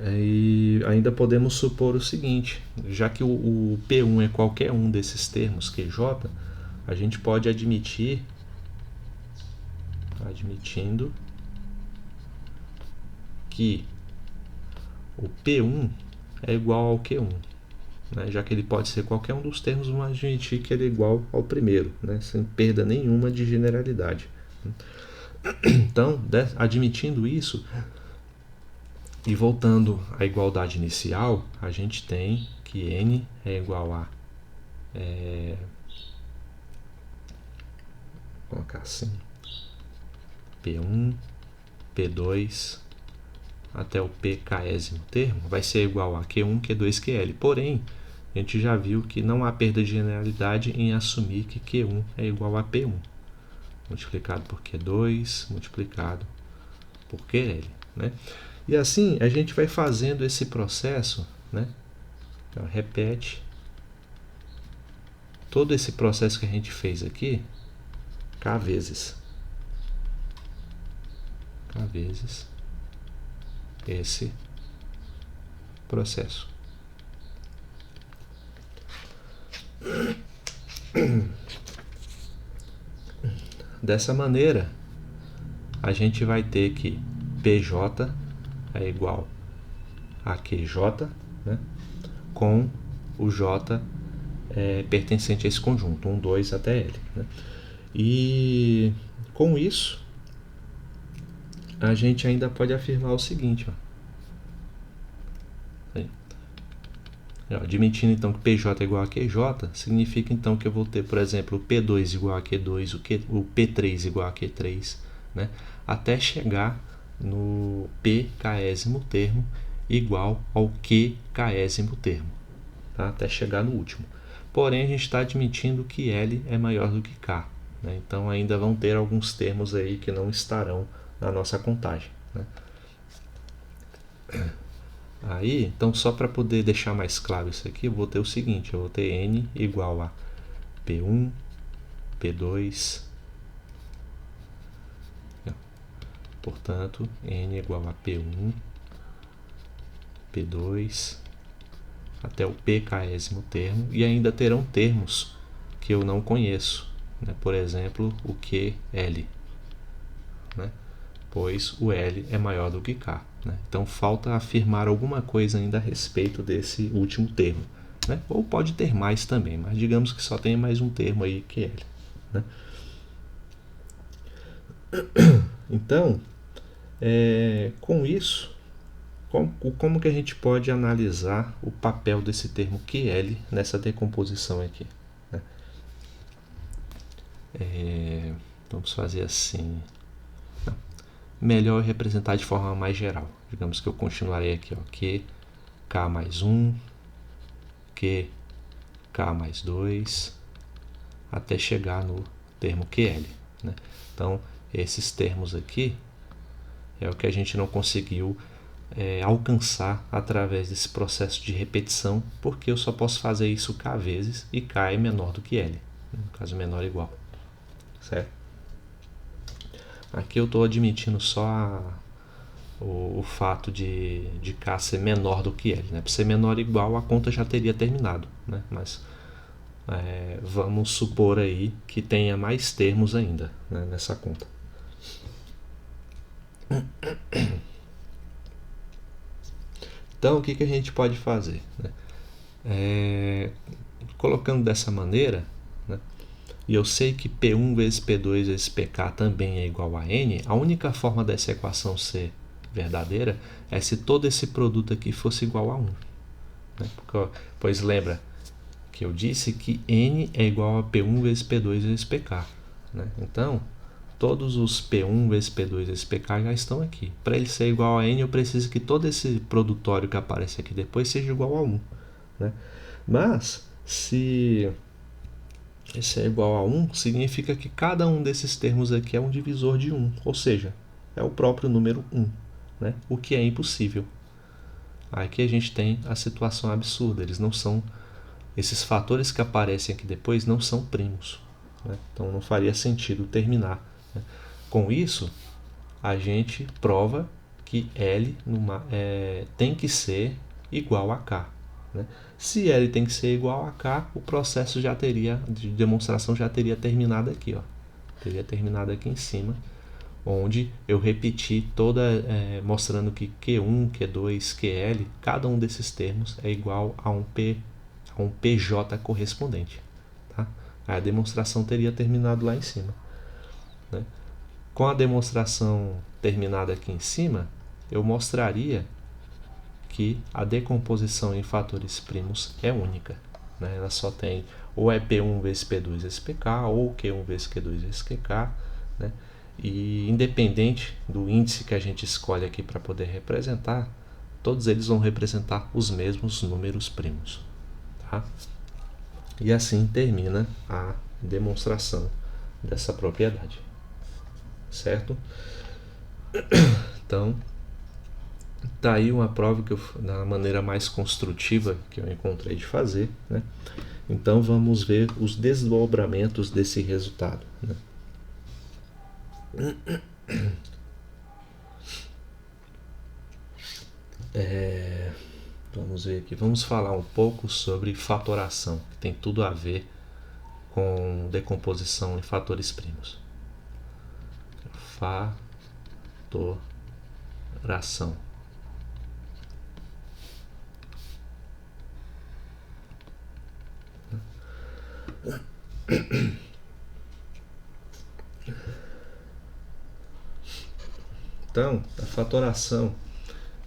E ainda podemos supor o seguinte, já que o P1 é qualquer um desses termos QJ, a gente pode admitindo que o P1 é igual ao Q1, né? Já que ele pode ser qualquer um dos termos, vamos admitir que ele é igual ao primeiro, né? Sem perda nenhuma de generalidade. Então, admitindo isso, e voltando à igualdade inicial, a gente tem que N é igual a vou colocar assim, P1, P2 até o pkésimo termo vai ser igual a Q1, Q2, QL. Porém, a gente já viu que não há perda de generalidade em assumir que Q1 é igual a P1 multiplicado por Q2 multiplicado por QL. Né? E assim a gente vai fazendo esse processo, né? Então, repete todo esse processo que a gente fez aqui K vezes esse processo. Dessa maneira, a gente vai ter que PJ é igual a QJ, né, com o J pertencente a esse conjunto, 1, 2 até L. Né? E com isso, a gente ainda pode afirmar o seguinte, ó. Admitindo então que PJ é igual a QJ, significa então que eu vou ter, por exemplo, o P2 igual a Q2, o P3 igual a Q3, né? Até chegar no pkésimo termo igual ao qkésimo termo, tá? Até chegar no último. Porém, a gente está admitindo que L é maior do que K, né? Então ainda vão ter alguns termos aí que não estarão na nossa contagem, né? Aí, então, só para poder deixar mais claro isso aqui, eu vou ter o seguinte: eu vou ter N igual a P1, P2, portanto, N igual a P1, P2, até o pkésimo termo, e ainda terão termos que eu não conheço, né? Por exemplo, o QL, né? Pois o L é maior do que K, né? Então falta afirmar alguma coisa ainda a respeito desse último termo, né? Ou pode ter mais também, mas digamos que só tem mais um termo aí, QL, né? Então, com isso, como que a gente pode analisar o papel desse termo QL nessa decomposição aqui, né? Vamos fazer assim. Melhor representar de forma mais geral. Digamos que eu continuarei aqui, ó, Q, K mais 1, Q, K mais 2, até chegar no termo QL, né? Então, esses termos aqui é o que a gente não conseguiu alcançar através desse processo de repetição, porque eu só posso fazer isso K vezes e K é menor do que L, no caso menor ou igual, certo? Aqui eu estou admitindo só o fato de K ser menor do que L, né? Para ser menor ou igual, a conta já teria terminado, né? Mas vamos supor aí que tenha mais termos ainda, né, nessa conta. Então, o que a gente pode fazer, né? Colocando dessa maneira, né, e eu sei que P1 vezes P2 vezes PK também é igual a N, a única forma dessa equação ser verdadeira é se todo esse produto aqui fosse igual a 1. Né? Pois lembra que eu disse que N é igual a P1 vezes P2 vezes PK. Né? Então, todos os P1 vezes P2 vezes PK já estão aqui. Para ele ser igual a N, eu preciso que todo esse produtório que aparece aqui depois seja igual a 1. Né? Mas, se esse é igual a 1, significa que cada um desses termos aqui é um divisor de 1, ou seja, é o próprio número 1, né? O que é impossível. Aqui a gente tem a situação absurda, eles não são, esses fatores que aparecem aqui depois não são primos, né? Então não faria sentido terminar, né? Com isso, a gente prova que L tem que ser igual a K, né? Se L tem que ser igual a K, o processo de demonstração já teria terminado aqui, ó. Teria terminado aqui em cima, onde eu repeti mostrando que Q1, Q2, QL, cada um desses termos é igual a um PJ correspondente, tá? Aí a demonstração teria terminado lá em cima, né? Com a demonstração terminada aqui em cima, eu mostraria que a decomposição em fatores primos é única, né? Ela só tem ou é P1 vezes P2 vezes PK ou Q1 vezes Q2 vezes QK, né? E independente do índice que a gente escolhe aqui para poder representar, todos eles vão representar os mesmos números primos, tá? E assim termina a demonstração dessa propriedade, certo? Então, tá aí uma prova que da maneira mais construtiva que eu encontrei de fazer, né? Então vamos ver os desdobramentos desse resultado, né? Vamos ver aqui, vamos falar um pouco sobre fatoração, que tem tudo a ver com decomposição em fatores primos. Fatoração. Então, a fatoração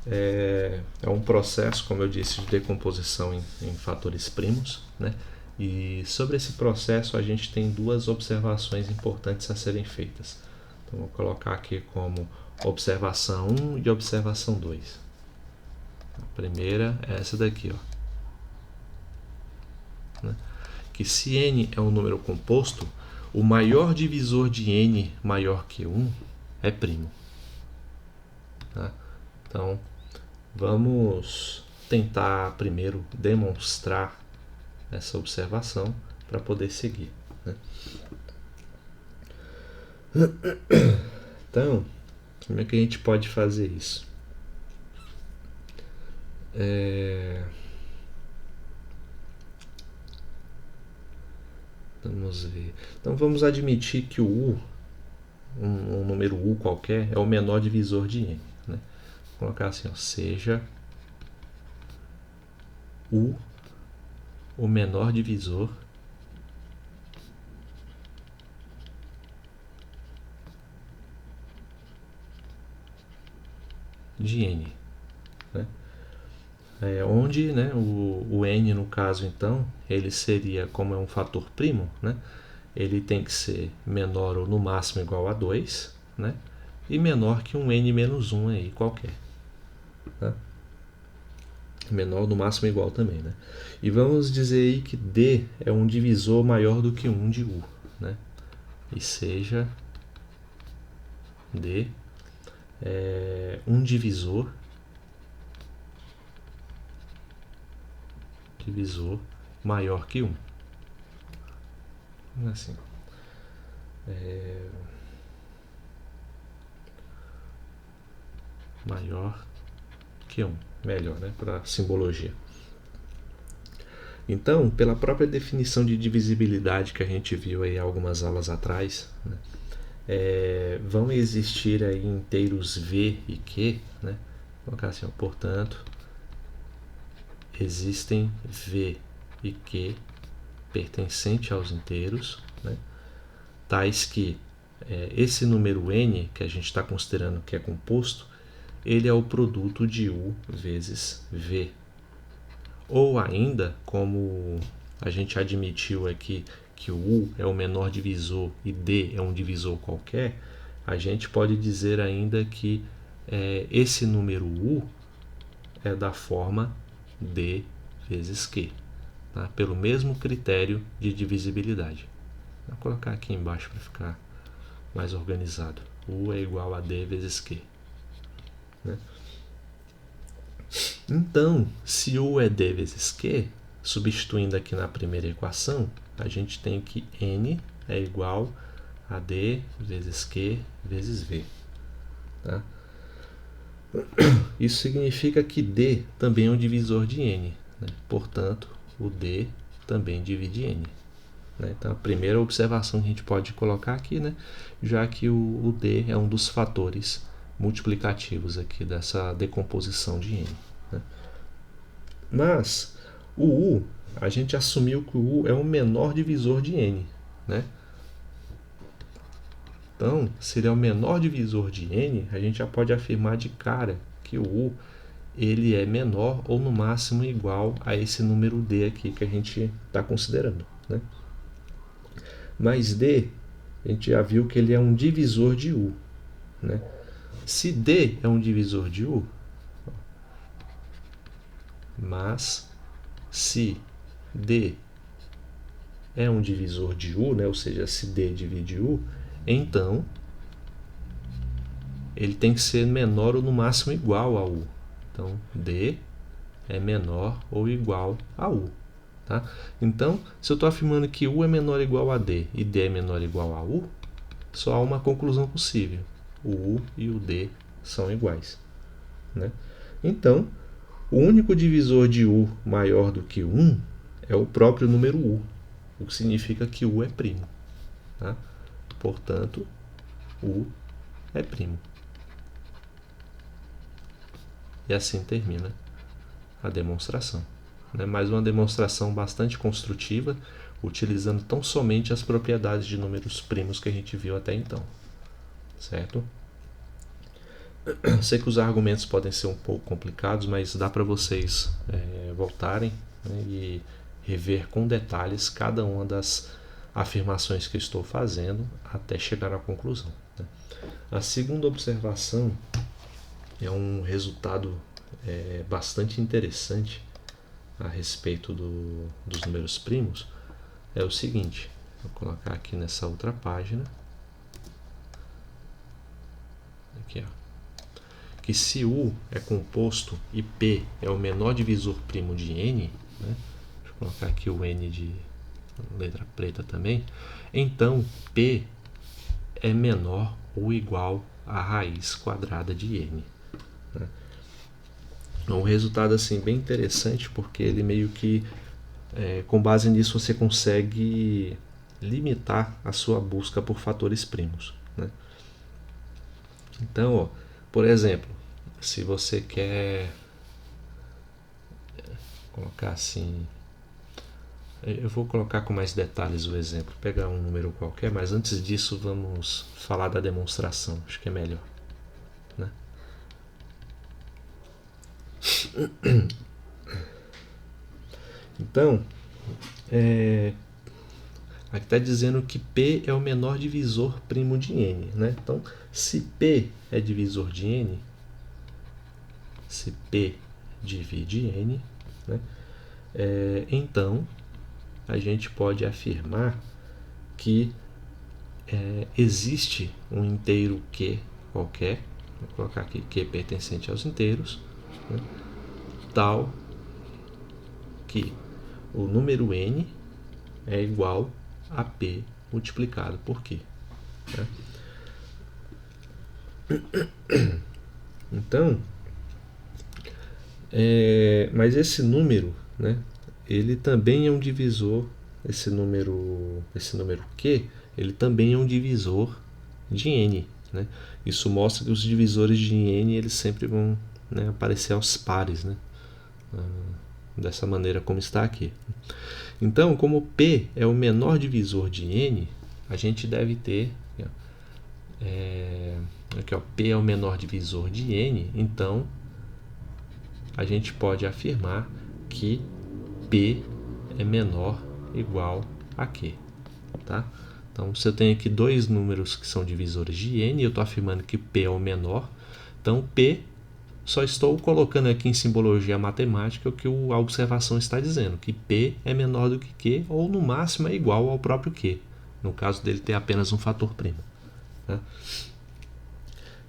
é um processo, como eu disse, de decomposição em fatores primos, né? E sobre esse processo a gente tem duas observações importantes a serem feitas. Então, vou colocar aqui como observação 1 e observação 2. A primeira é essa daqui, ó, né? Que se n é um número composto, o maior divisor de n maior que 1 é primo. Tá? Então, vamos tentar primeiro demonstrar essa observação para poder seguir, né? Então, como é que a gente pode fazer isso? Vamos ver. Então, vamos admitir que o u, um número u qualquer, é o menor divisor de n, né? Vou colocar assim, ó, seja u o menor divisor de n, né? Onde, né, o n, no caso, então, ele seria, como é um fator primo, né, ele tem que ser menor ou no máximo igual a 2, né, e menor que um n menos 1 aí qualquer. Tá? Menor no máximo igual também, né? E vamos dizer aí que d é um divisor maior do que 1 de u, né? E seja d um divisor maior que 1. Assim. Maior que 1. Melhor, né? Para simbologia. Então, pela própria definição de divisibilidade que a gente viu aí algumas aulas atrás, né, vão existir aí inteiros v e q, né? Vou colocar assim, ó, portanto, existem v e q pertencente aos inteiros, né, tais que esse número n, que a gente está considerando que é composto, ele é o produto de u vezes v. Ou ainda, como a gente admitiu aqui que o u é o menor divisor e d é um divisor qualquer, a gente pode dizer ainda que esse número u é da forma d vezes q, tá? Pelo mesmo critério de divisibilidade. Vou colocar aqui embaixo para ficar mais organizado. U é igual a d vezes q, né? Então, se u é d vezes q, substituindo aqui na primeira equação, a gente tem que n é igual a d vezes q vezes v. Tá? Isso significa que d também é um divisor de n, né? Portanto, o d também divide n. Né? Então, a primeira observação que a gente pode colocar aqui, né? Já que o d é um dos fatores multiplicativos aqui dessa decomposição de n. Né? Mas o u, a gente assumiu que o u é o menor divisor de n, né? Então, se ele é o menor divisor de n, a gente já pode afirmar de cara que o u ele é menor ou no máximo igual a esse número d aqui que a gente está considerando, né? Mas d, a gente já viu que ele é um divisor de u, né? Se d é um divisor de u, mas se d é um divisor de u, né? Ou seja, se d divide u, então ele tem que ser menor ou no máximo igual a u. Então, d é menor ou igual a u. Tá? Então, se eu estou afirmando que u é menor ou igual a d e d é menor ou igual a u, só há uma conclusão possível. O u e o d são iguais. Né? Então, o único divisor de u maior do que 1 é o próprio número u, o que significa que u é primo. Tá? Portanto, u é primo. E assim termina a demonstração. Mais uma demonstração bastante construtiva, utilizando tão somente as propriedades de números primos que a gente viu até então. Certo? Sei que os argumentos podem ser um pouco complicados, mas dá para vocês voltarem, né, e rever com detalhes cada uma das afirmações que eu estou fazendo até chegar à conclusão. né? A segunda observação é um resultado bastante interessante a respeito dos números primos. É o seguinte, vou colocar aqui nessa outra página, aqui, ó, que se U é composto e P é o menor divisor primo de N, né? Deixa eu colocar aqui o N de letra preta também, então P é menor ou igual à raiz quadrada de N, né? É um resultado assim bem interessante, porque ele meio que com base nisso você consegue limitar a sua busca por fatores primos, né? Então, ó, por exemplo, se você quer colocar assim, eu vou colocar com mais detalhes o exemplo, pegar um número qualquer, mas antes disso vamos falar da demonstração, acho que é melhor, né? Então, aqui está dizendo que P é o menor divisor primo de N, né? Então, se P é divisor de N, se P divide N, né? Então a gente pode afirmar que existe um inteiro Q qualquer, vou colocar aqui Q pertencente aos inteiros, né? Tal que o número N é igual a P multiplicado por Q, né? Então, mas esse número, né, ele também é um divisor, esse número Q, ele também é um divisor de N, né? Isso mostra que os divisores de N eles sempre vão, né, aparecer aos pares, né? Dessa maneira como está aqui. Então, como P é o menor divisor de N, a gente deve ter aqui, ó, P é o menor divisor de N, então a gente pode afirmar que P é menor ou igual a Q, tá? Então, se eu tenho aqui dois números que são divisores de N, eu estou afirmando que P é o menor, então P, só estou colocando aqui em simbologia matemática o que a observação está dizendo, que P é menor do que Q, ou no máximo é igual ao próprio Q, no caso dele ter apenas um fator primo, né?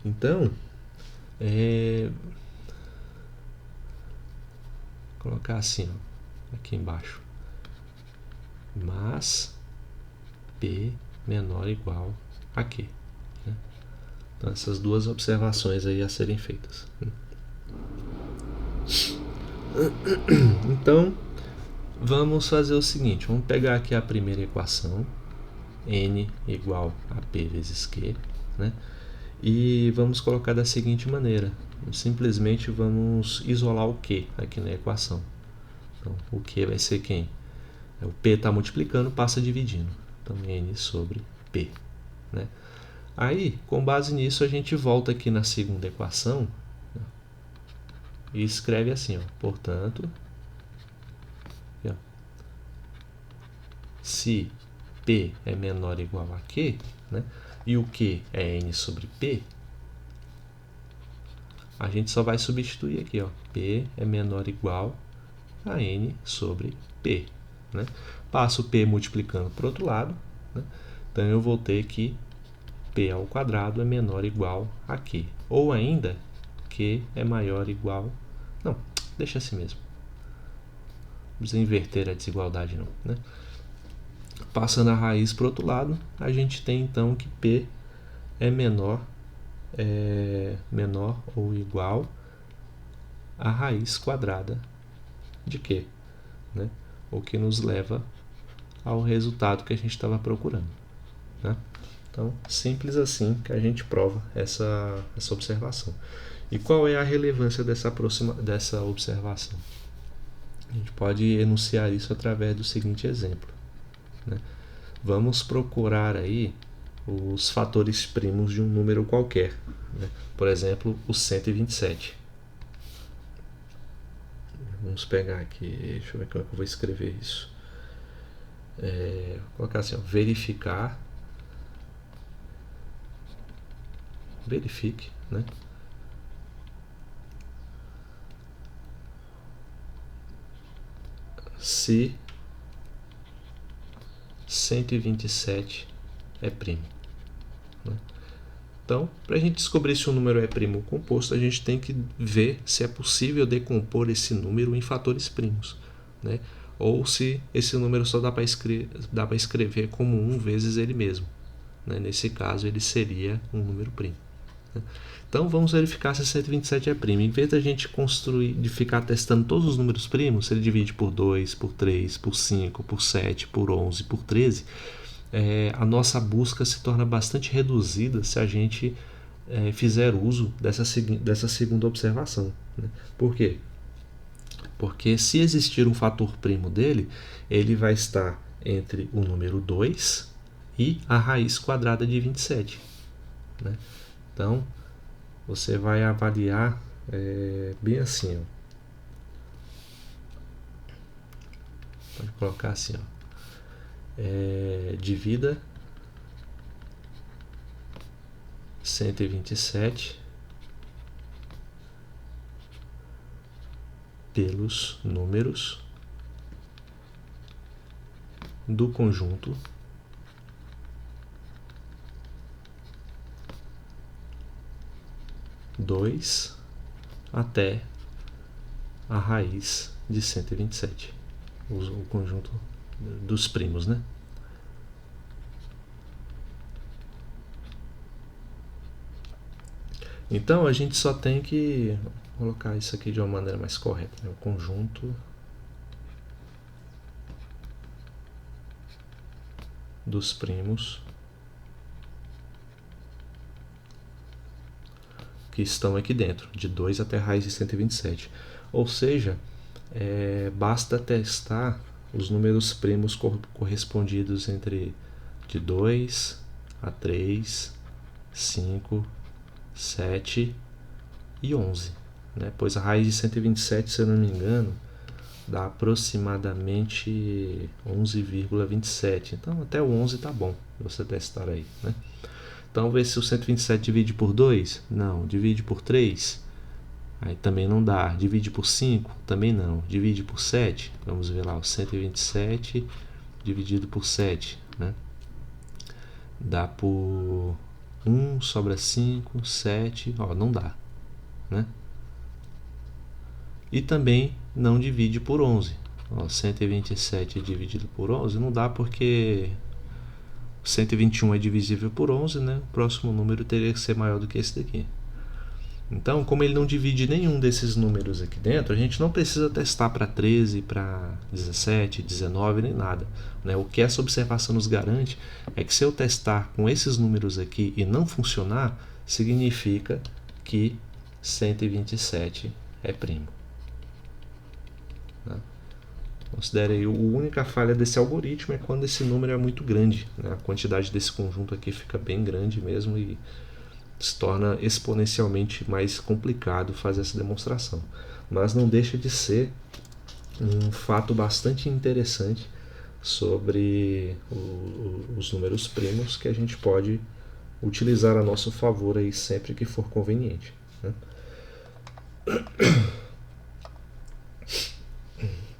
Então, vou colocar assim, ó, aqui embaixo, mas P menor ou igual a Q, né? Então, essas duas observações aí a serem feitas. Então, vamos fazer o seguinte, vamos pegar aqui a primeira equação, N igual a P vezes Q, né? E vamos colocar da seguinte maneira, simplesmente vamos isolar o Q aqui na equação. Então, o Q vai ser quem? O P está multiplicando, passa dividindo. Então, N sobre P, né? Aí, com base nisso, a gente volta aqui na segunda equação, né, e escreve assim, ó, portanto, aqui, ó, se P é menor ou igual a Q, né, e o Q é N sobre P, a gente só vai substituir aqui, ó, P é menor ou igual a N sobre P, né? Passo P multiplicando para o outro lado, né? Então eu vou ter que P ao quadrado é menor ou igual a Q. Ou ainda, Q é maior ou igual... Não, deixa assim mesmo. Não precisa inverter a desigualdade não, né? Passando a raiz para o outro lado, a gente tem então que P é menor ou igual a raiz quadrada de Q, né? O que nos leva ao resultado que a gente estava procurando, né? Então, simples assim que a gente prova essa observação. E qual é a relevância dessa observação? A gente pode enunciar isso através do seguinte exemplo, né? Vamos procurar aí os fatores primos de um número qualquer, né? Por exemplo, o 127. Vamos pegar aqui, deixa eu ver como é que eu vou escrever isso. Vou colocar assim, ó, verificar verifique, né? Se 127 é primo, né? Então, para a gente descobrir se o número é primo ou composto, a gente tem que ver se é possível decompor esse número em fatores primos, né? Ou se esse número só dá para escrever como 1 vezes ele mesmo, né? Nesse caso, ele seria um número primo, né? Então, vamos verificar se 127 é primo. Em vez da gente de ficar testando todos os números primos, se ele divide por 2, por 3, por 5, por 7, por 11, por 13, a nossa busca se torna bastante reduzida se a gente fizer uso dessa segunda observação, né? Por quê? Porque se existir um fator primo dele, ele vai estar entre o número 2 e a raiz quadrada de 27, né? Então, você vai avaliar bem assim, ó. Pode colocar assim, ó. Divida 127 pelos números do conjunto dois até a raiz de 127, o conjunto dos primos, né? Então a gente só tem que colocar isso aqui de uma maneira mais correta, né? O conjunto dos primos que estão aqui dentro, de 2 até a raiz de 127. Ou seja, basta testar os números primos correspondidos entre de 2 a 3, 5, 7 e 11, né? Pois a raiz de 127, se eu não me engano, dá aproximadamente 11,27. Então até o 11 tá bom você testar aí, né? Então ver se o 127 divide por 2? Não. Divide por 3? Aí também não dá. Divide por 5? Também não. Divide por 7? Vamos ver lá, o 127 dividido por 7, né? Dá por 1, sobra 5, 7, ó, não dá, né? E também não divide por 11. Ó, 127 dividido por 11 não dá porque 121 é divisível por 11, né? O próximo número teria que ser maior do que esse daqui. Então, como ele não divide nenhum desses números aqui dentro, a gente não precisa testar para 13, para 17, 19, nem nada, né? O que essa observação nos garante é que se eu testar com esses números aqui e não funcionar, significa que 127 é primo, né? Considere aí, a única falha desse algoritmo é quando esse número é muito grande, né? A quantidade desse conjunto aqui fica bem grande mesmo e se torna exponencialmente mais complicado fazer essa demonstração. Mas não deixa de ser um fato bastante interessante sobre os números primos que a gente pode utilizar a nosso favor aí sempre que for conveniente, né?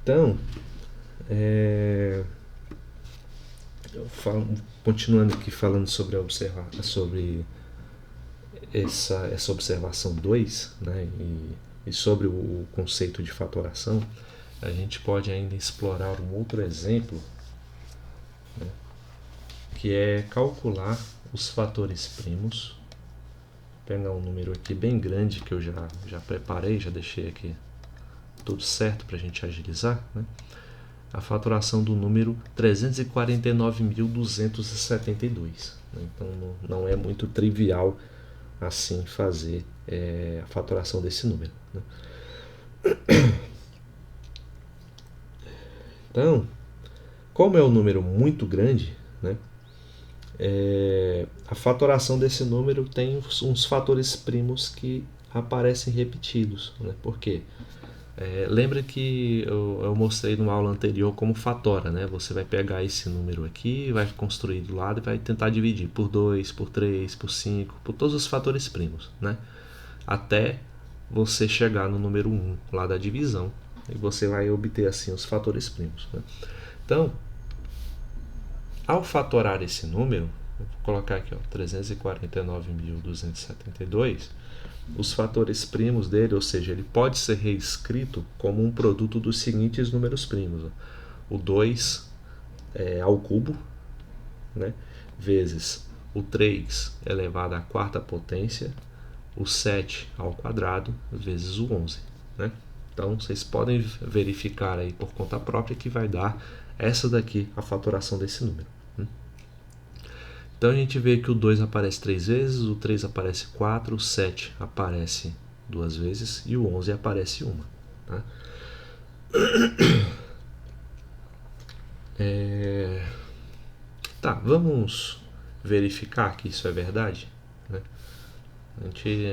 Então, continuando aqui falando sobre essa observação 2, né, e sobre o conceito de fatoração, a gente pode ainda explorar um outro exemplo, né, que é calcular os fatores primos. Vou pegar um número aqui bem grande que eu já preparei, já deixei aqui tudo certo para a gente agilizar, né? A fatoração do número 349.272, né? Então não é muito trivial assim fazer a fatoração desse número, né? Então, como é um número muito grande, né, a fatoração desse número tem uns fatores primos que aparecem repetidos, né? Por quê? Lembra que eu mostrei numa aula anterior como fatora, né? Você vai pegar esse número aqui, vai construir do lado e vai tentar dividir por 2, por 3, por 5, por todos os fatores primos, né? Até você chegar no número 1 lá da divisão e você vai obter assim os fatores primos, né? Então, ao fatorar esse número, vou colocar aqui, ó, 349.272, os fatores primos dele, ou seja, ele pode ser reescrito como um produto dos seguintes números primos. Ó. O 2 ao cubo, né, vezes o 3 elevado à quarta potência, o 7 ao quadrado, vezes o 11. Né? Então, vocês podem verificar aí por conta própria que vai dar essa daqui, a fatoração desse número. Então a gente vê que o 2 aparece 3 vezes, o 3 aparece 4, o 7 aparece 2 vezes e o 11 aparece 1. Tá? Tá, vamos verificar que isso é verdade? Né? A gente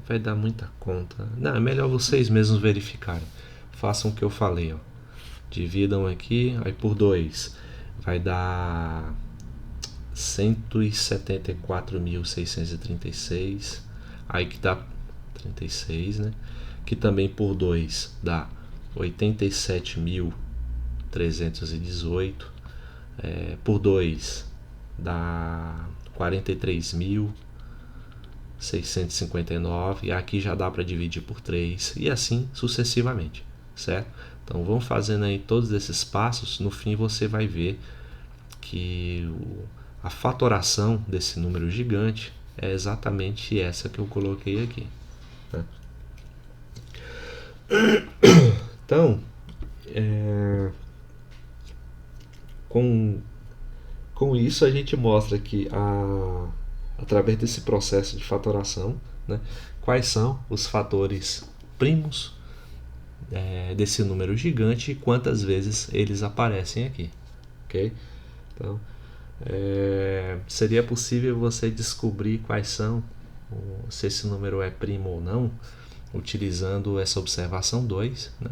vai dar muita conta. Não, é melhor vocês mesmos verificarem. Façam o que eu falei. Ó. Dividam aqui, aí por 2 vai dar 174.636, aí que dá 36, né? Que também por 2 dá 87.318, por 2 dá 43.659, e aqui já dá para dividir por 3 e assim sucessivamente, certo? Então vamos fazendo aí todos esses passos, no fim você vai ver que a fatoração desse número gigante é exatamente essa que eu coloquei aqui. Né? Então, com isso a gente mostra que através desse processo de fatoração, né, quais são os fatores primos desse número gigante e quantas vezes eles aparecem aqui. Ok? Então, seria possível você descobrir quais são, se esse número é primo ou não, utilizando essa observação 2, né?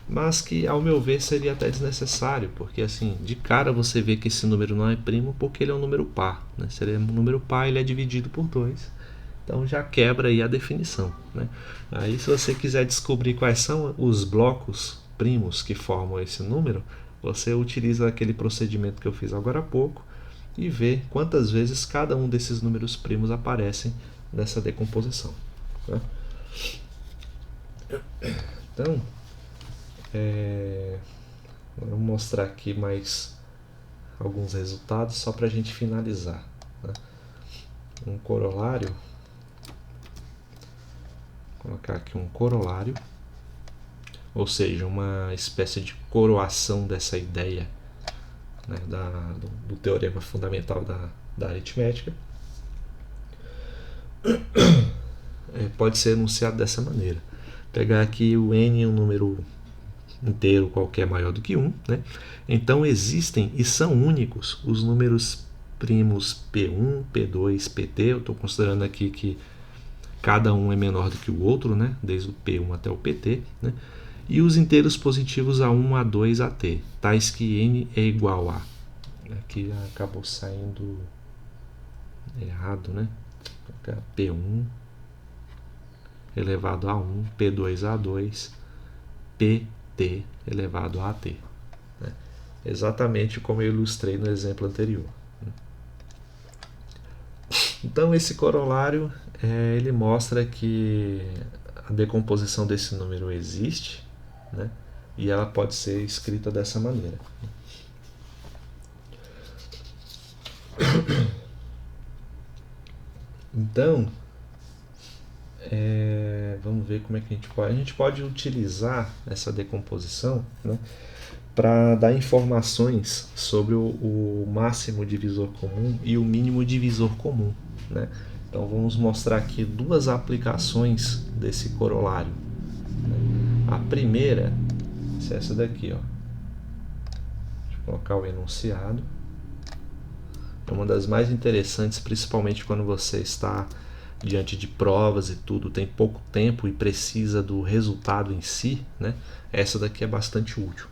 Mas que, ao meu ver, seria até desnecessário, porque assim, de cara você vê que esse número não é primo porque ele é um número par, né? Se ele é um número par, ele é dividido por 2, então já quebra aí a definição, né? Aí se você quiser descobrir quais são os blocos primos que formam esse número, você utiliza aquele procedimento que eu fiz agora há pouco e vê quantas vezes cada um desses números primos aparecem nessa decomposição, né? Então, vou mostrar aqui mais alguns resultados só para a gente finalizar, né? Um corolário, vou colocar aqui um corolário, ou seja, uma espécie de coroação dessa ideia, né, do teorema fundamental da aritmética, pode ser enunciado dessa maneira. Pegar aqui o n, um número inteiro qualquer maior do que 1, né? Então existem e são únicos os números primos P1, P2, PT. Eu estou considerando aqui que cada um é menor do que o outro, né? Desde o P1 até o PT, né? E os inteiros positivos A1, A2, AT, tais que n é igual a... Aqui acabou saindo errado, né? P1 elevado a 1, P2 a 2, PT elevado a AT. Né? Exatamente como eu ilustrei no exemplo anterior. Então esse corolário ele mostra que a decomposição desse número existe, né? E ela pode ser escrita dessa maneira. Então, vamos ver como é que a gente pode utilizar essa decomposição, né, para dar informações sobre o máximo divisor comum e o mínimo divisor comum, né? Então vamos mostrar aqui duas aplicações desse corolário, né? A primeira é essa daqui, ó. Deixa eu colocar o enunciado. É uma das mais interessantes, principalmente quando você está diante de provas e tudo, tem pouco tempo e precisa do resultado em si, né? Essa daqui é bastante útil.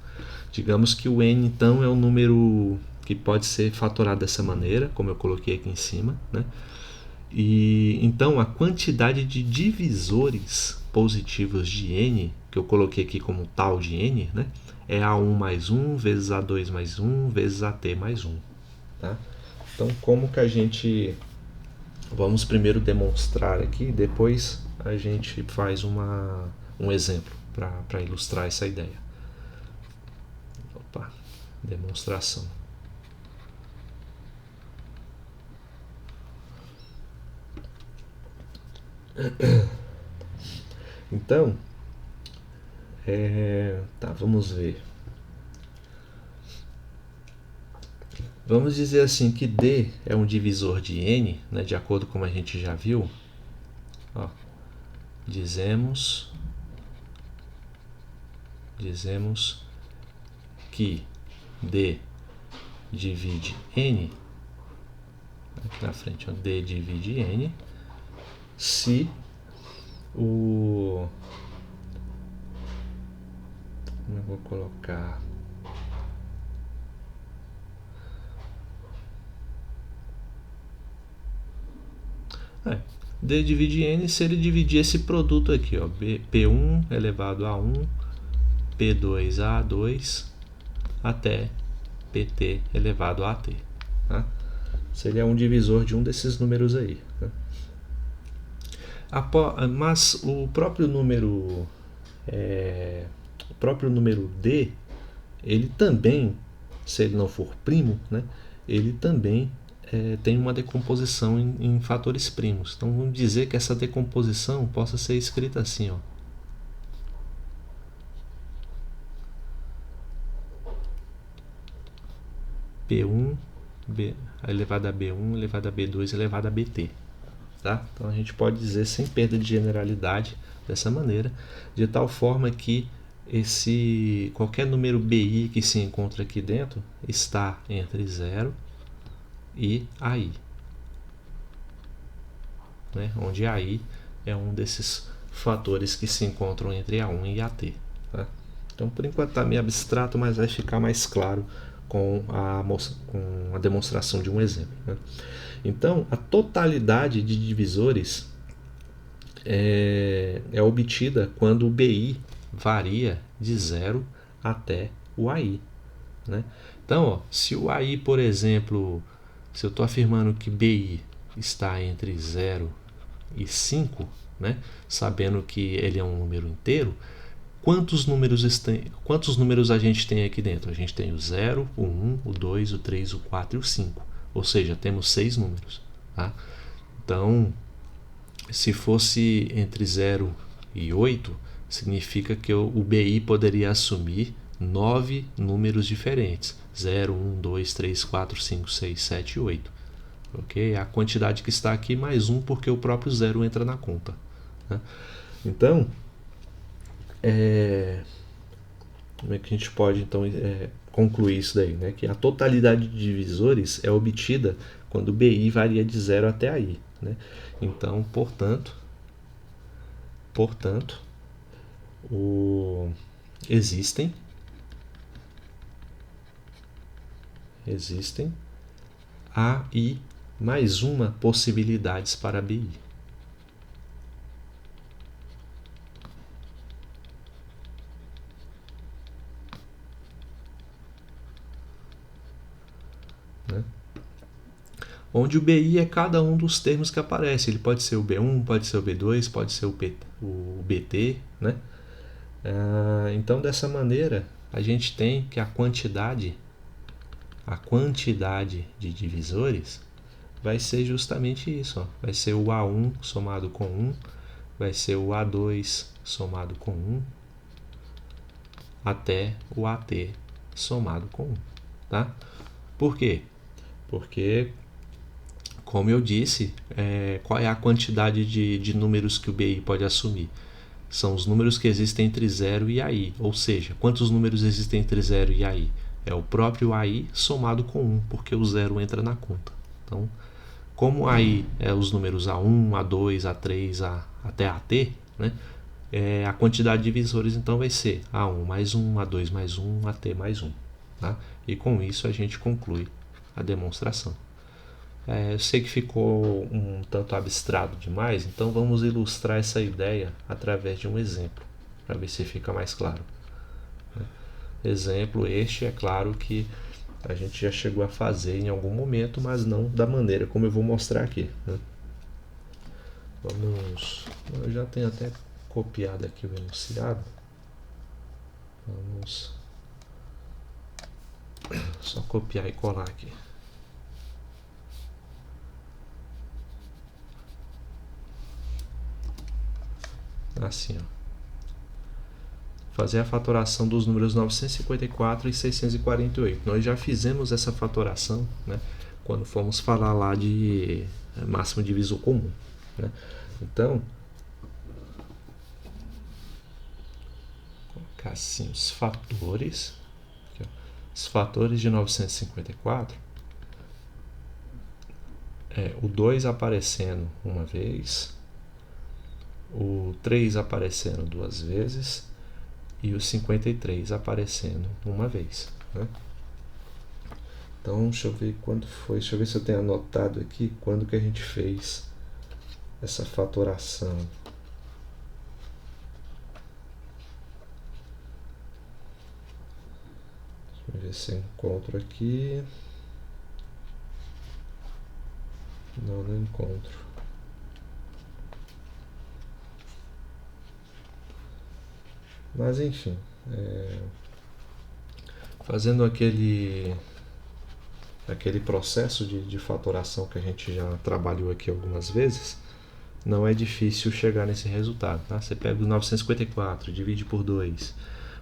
Digamos que o n, então, é um número que pode ser fatorado dessa maneira, como eu coloquei aqui em cima, né? E então a quantidade de divisores positivos de n, que eu coloquei aqui como tal de n, né? É a1 mais 1 vezes a2 mais 1 vezes at mais 1. Tá? Então, como que a gente... Vamos primeiro demonstrar aqui, depois a gente faz um exemplo para ilustrar essa ideia. Opa, demonstração. Então, tá, vamos ver. Vamos dizer assim que D é um divisor de N, né, de acordo com como a gente já viu. Ó, dizemos que D divide N, aqui na frente, ó, D divide N, se o... Como eu vou colocar... D divide N se ele dividir esse produto aqui, ó, P1 elevado a 1, P2 a 2, até PT elevado a AT. Tá? Seria um divisor de um desses números aí. Tá? Mas o próprio número D, ele também, se ele não for primo, né, ele também tem uma decomposição em fatores primos. Então vamos dizer que essa decomposição possa ser escrita assim, ó. P1 elevado a B1 elevado a B2 elevado a BT. Tá? Então a gente pode dizer sem perda de generalidade dessa maneira, de tal forma que qualquer número BI que se encontra aqui dentro está entre 0 e AI, né? Onde AI é um desses fatores que se encontram entre A1 e AT. Tá? Então, por enquanto está meio abstrato, mas vai ficar mais claro com a demonstração de um exemplo. Né? Então, a totalidade de divisores é obtida quando o BI varia de 0 até o AI. Né? Então, ó, se o AI, por exemplo, se eu estou afirmando que BI está entre 0 e 5, né, sabendo que ele é um número inteiro, quantos números a gente tem aqui dentro? A gente tem o 0, o 1, o 2, o 3, o 4 e o 5. Ou seja, temos 6 números. Tá? Então, se fosse entre 0 e 8, significa que o BI poderia assumir 9 números diferentes. 0, 1, 2, 3, 4, 5, 6, 7 e 8. Okay? A quantidade que está aqui mais 1 porque o próprio 0 entra na conta. Né? Então, como é que a gente pode então concluir isso daí? Né? Que a totalidade de divisores é obtida quando o BI varia de 0 até AI. Né? Então, portanto existem AI mais uma possibilidades para BI. Né? Onde o BI é cada um dos termos que aparece. Ele pode ser o B1, pode ser o B2, pode ser o BT. Né? Então, dessa maneira, a gente tem que a quantidade de divisores vai ser justamente isso. Ó. Vai ser o A1 somado com 1, vai ser o A2 somado com 1, até o AT somado com 1. Tá? Por quê? Porque, como eu disse, qual é a quantidade de números que o BI pode assumir? São os números que existem entre 0 e AI. Ou seja, quantos números existem entre 0 e AI? É o próprio AI somado com 1, porque o 0 entra na conta. Então, Como aí os números A1, A2, A3, até AT, né? A quantidade de divisores então vai ser A1 mais 1, A2 mais 1, AT mais 1. Tá? E com isso a gente conclui a demonstração. Eu sei que ficou um tanto abstrato demais, então vamos ilustrar essa ideia através de um exemplo, para ver se fica mais claro. Exemplo este, é claro que a gente já chegou a fazer em algum momento, mas não da maneira como eu vou mostrar aqui. Né? Eu já tenho até copiado aqui o enunciado. Vamos só copiar e colar aqui. Assim, ó. Fazer a fatoração dos números 954 e 648. Nós já fizemos essa fatoração, né, quando fomos falar lá de máximo divisor comum. Né? Então, vou colocar assim os fatores. Aqui, ó, os fatores de 954. O 2 aparecendo uma vez, o 3 aparecendo duas vezes e o 53 aparecendo uma vez. Né? Então, deixa eu ver quando foi. Deixa eu ver se eu tenho anotado aqui quando que a gente fez essa fatoração. Deixa eu ver se eu encontro aqui. Não encontro. Mas enfim, fazendo aquele processo de fatoração que a gente já trabalhou aqui algumas vezes, não é difícil chegar nesse resultado. Tá? Você pega os 954, divide por 2,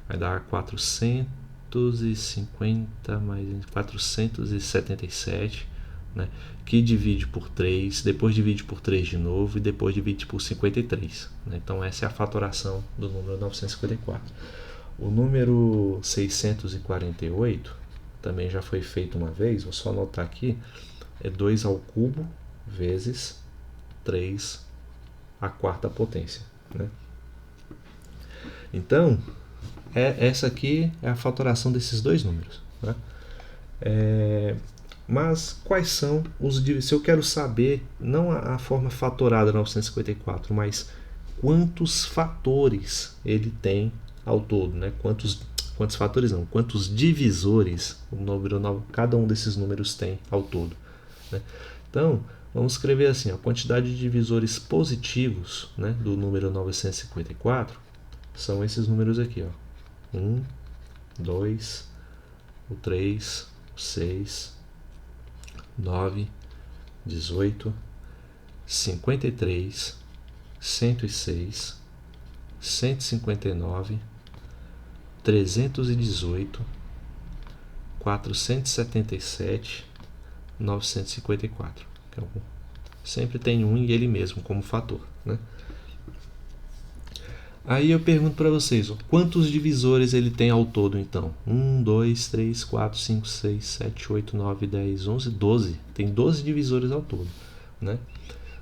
vai dar 450 mais 477, né? Que divide por 3, depois divide por 3 de novo e depois divide por 53. Né? Então essa é a fatoração do número 954. O número 648 também já foi feito uma vez, vou só anotar aqui, é 2 ao cubo vezes 3 à quarta potência. Né? Então, essa aqui é a fatoração desses dois números. Né? Mas quais são os divisores? Se eu quero saber, não a forma fatorada 954, mas quantos fatores ele tem ao todo, né? Quantos fatores não, quantos divisores cada um desses números tem ao todo. Né? Então, vamos escrever assim, a quantidade de divisores positivos, né, do número 954 são esses números aqui. Ó. 1, 2, o 3, o 6, 9, 18, 53, 106, 159, 318, 477, 954. Sempre tem um e ele mesmo como fator. Né? Aí eu pergunto para vocês, ó, quantos divisores ele tem ao todo então? 1, 2, 3, 4, 5, 6, 7, 8, 9, 10, 11, 12. Tem 12 divisores ao todo. Né?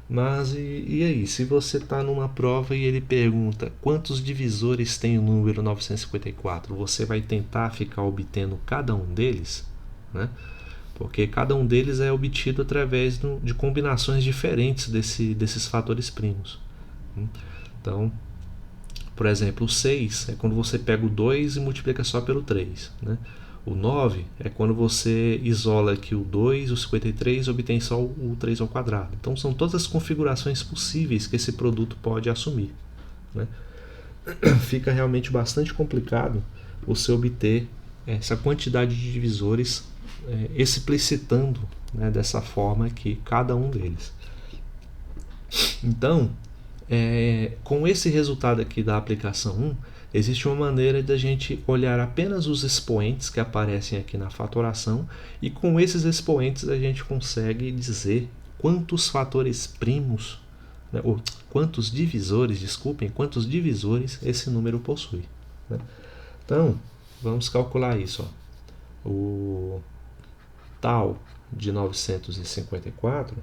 Mas e aí, se você está numa prova e ele pergunta quantos divisores tem o número 954, você vai tentar ficar obtendo cada um deles? Né? Porque cada um deles é obtido através de combinações diferentes desses fatores primos. Então, por exemplo, o 6 é quando você pega o 2 e multiplica só pelo 3. Né? O 9 é quando você isola aqui o 2, o 53 e obtém só o 3 ao quadrado. Então são todas as configurações possíveis que esse produto pode assumir. Né? Fica realmente bastante complicado você obter essa quantidade de divisores explicitando, né, dessa forma aqui cada um deles. Então, com esse resultado aqui da aplicação 1, existe uma maneira da gente olhar apenas os expoentes que aparecem aqui na fatoração e com esses expoentes a gente consegue dizer quantos fatores primos, né, ou quantos divisores esse número possui. Né? Então, vamos calcular isso. Ó. O tal de 954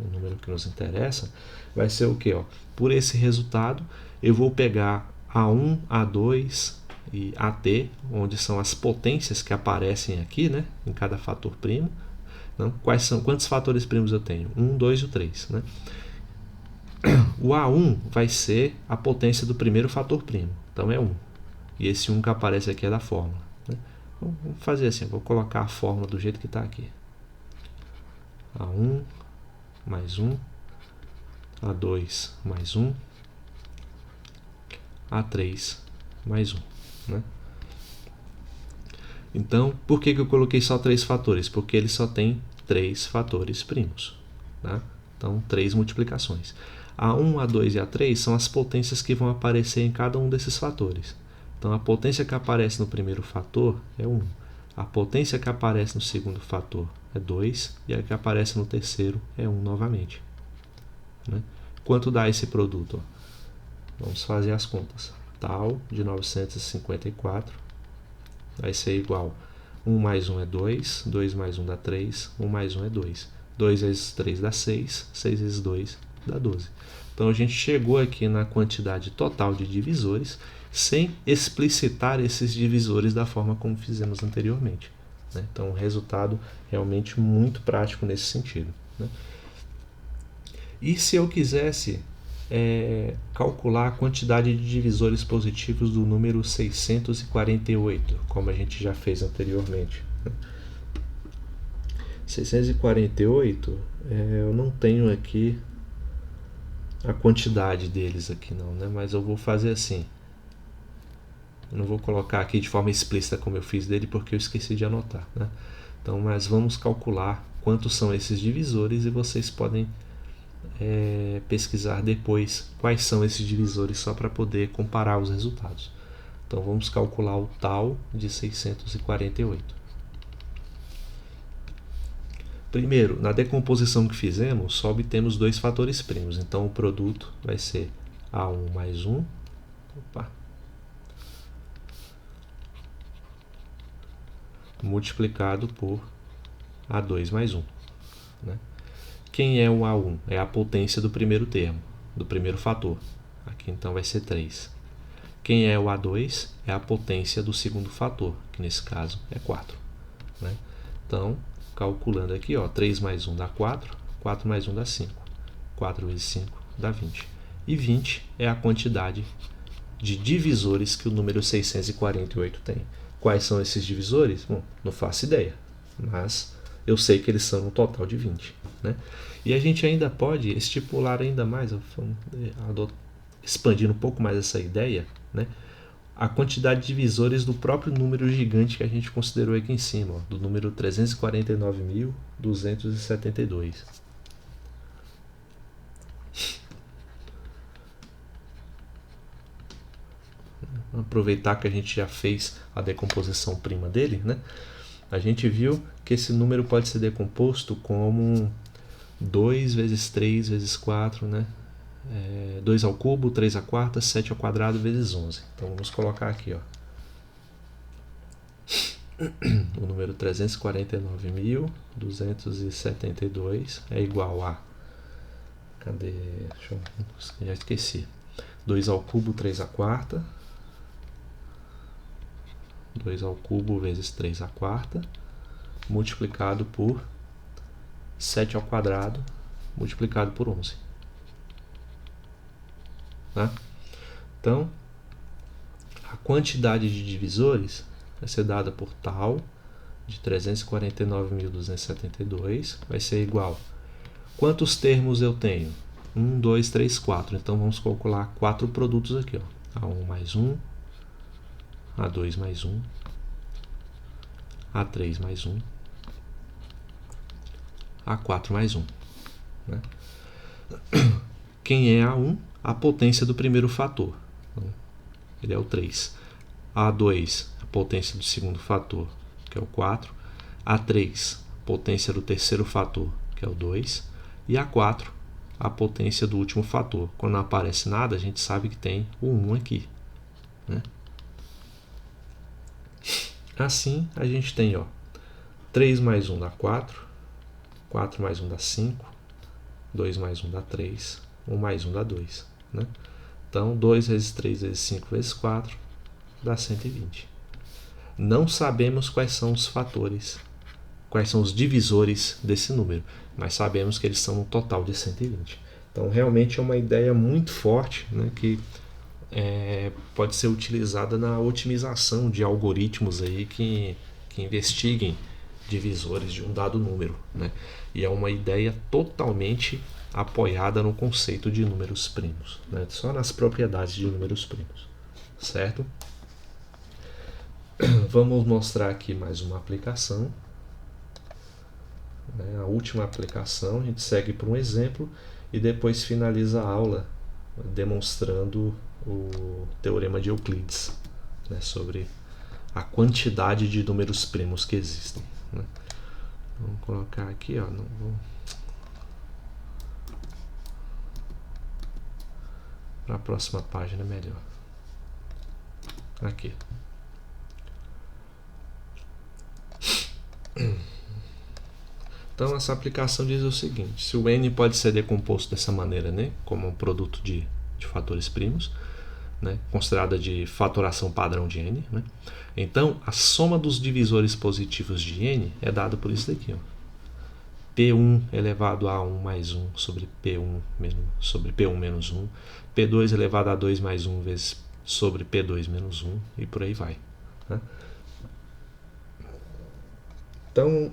o número que nos interessa, vai ser o quê? Ó? Por esse resultado, eu vou pegar A1, A2 e AT, onde são as potências que aparecem aqui, né, em cada fator primo. Não? Quantos fatores primos eu tenho? 1, 2 e 3. Né? O A1 vai ser a potência do primeiro fator primo, então é 1. E esse 1 que aparece aqui é da fórmula. Né? Vamos fazer assim, vou colocar a fórmula do jeito que está aqui. A1 mais 1, A2 mais 1, A3 mais 1. Né? Então, por que eu coloquei só 3 fatores? Porque ele só tem 3 fatores primos. Tá? Então, 3 multiplicações. A1, A2 e A3 são as potências que vão aparecer em cada um desses fatores. Então, a potência que aparece no primeiro fator é 1. A potência que aparece no segundo fator é 2. E a que aparece no terceiro é 1 novamente. Né? Quanto dá esse produto? Vamos fazer as contas. Tal de 954 vai ser igual 1 mais 1 é 2, 2 mais 1 dá 3, 1 mais 1 é 2. 2 vezes 3 dá 6, 6 vezes 2 dá 12. Então a gente chegou aqui na quantidade total de divisores sem explicitar esses divisores da forma como fizemos anteriormente. Né? Então, um resultado realmente muito prático nesse sentido. Né? E se eu quisesse calcular a quantidade de divisores positivos do número 648, como a gente já fez anteriormente? 648, eu não tenho aqui a quantidade deles aqui não, né? Mas eu vou fazer assim. Eu não vou colocar aqui de forma explícita como eu fiz dele porque eu esqueci de anotar, né? Então, mas vamos calcular quantos são esses divisores e vocês podem pesquisar depois quais são esses divisores só para poder comparar os resultados. Então vamos calcular o tal de 648. Primeiro, na decomposição que fizemos, só obtemos 2 fatores primos. Então o produto vai ser A1 mais 1. Multiplicado por A2 mais 1. Né? Quem é o A1? É a potência do primeiro termo, do primeiro fator. Aqui então vai ser 3. Quem é o A2? É a potência do segundo fator, que nesse caso é 4. Né? Então, calculando aqui, 3 mais 1 dá 4, 4 mais 1 dá 5. 4 vezes 5 dá 20. E 20 é a quantidade de divisores que o número 648 tem. Quais são esses divisores? Bom, não faço ideia, mas eu sei que eles são um total de 20. Né? E a gente ainda pode estipular ainda mais, expandindo um pouco mais essa ideia, né? A quantidade de divisores do próprio número gigante que a gente considerou aqui em cima, do número 349.272. Aproveitar que a gente já fez a decomposição prima dele, né? A gente viu que esse número pode ser decomposto como 2 vezes 3 vezes 4, né? 2 ao cubo, 3 à quarta, 7 ao quadrado vezes 11. Então vamos colocar aqui, o número 349.272 é igual a... Cadê? Já esqueci. 2 ao cubo, 3 à quarta. 2 ao cubo vezes 3 à quarta, multiplicado por 7 ao quadrado, multiplicado por 11. Tá? Então, a quantidade de divisores vai ser dada por tal de 349.272, vai ser igual. Quantos termos eu tenho? 1, 2, 3, 4. Então, vamos calcular 4 produtos aqui. A1 mais 1, A2 mais 1, A3 mais 1, A4 mais 1. Né? Quem é A1? A potência do primeiro fator. Então, ele é o 3. A2, a potência do segundo fator, que é o 4. A3, potência do terceiro fator, que é o 2. E A4, a potência do último fator. Quando não aparece nada, a gente sabe que tem o 1 aqui. Né? Assim, a gente tem 3 mais 1 dá 4, 4 mais 1 dá 5, 2 mais 1 dá 3, 1 mais 1 dá 2. Né? Então, 2 vezes 3 vezes 5 vezes 4 dá 120. Não sabemos quais são os fatores, quais são os divisores desse número, mas sabemos que eles são um total de 120. Então, realmente é uma ideia muito forte, né, que pode ser utilizada na otimização de algoritmos aí que investiguem divisores de um dado número. Né? E é uma ideia totalmente apoiada no conceito de números primos, né? Só nas propriedades de números primos, certo? Vamos mostrar aqui mais uma aplicação. A última aplicação, a gente segue por um exemplo e depois finaliza a aula demonstrando o teorema de Euclides, né, sobre a quantidade de números primos que existem. Né? Vamos colocar aqui, ó, para a próxima página melhor. Aqui. Então essa aplicação diz o seguinte: se o n pode ser decomposto dessa maneira, né, como um produto de fatores primos, né, considerada de fatoração padrão de n, né, então a soma dos divisores positivos de n é dada por isso daqui, ó, P1 elevado a 1 mais 1 sobre P1 menos 1, P2 elevado a 2 mais 1 vezes sobre P2 menos 1 e por aí vai. Né? Então,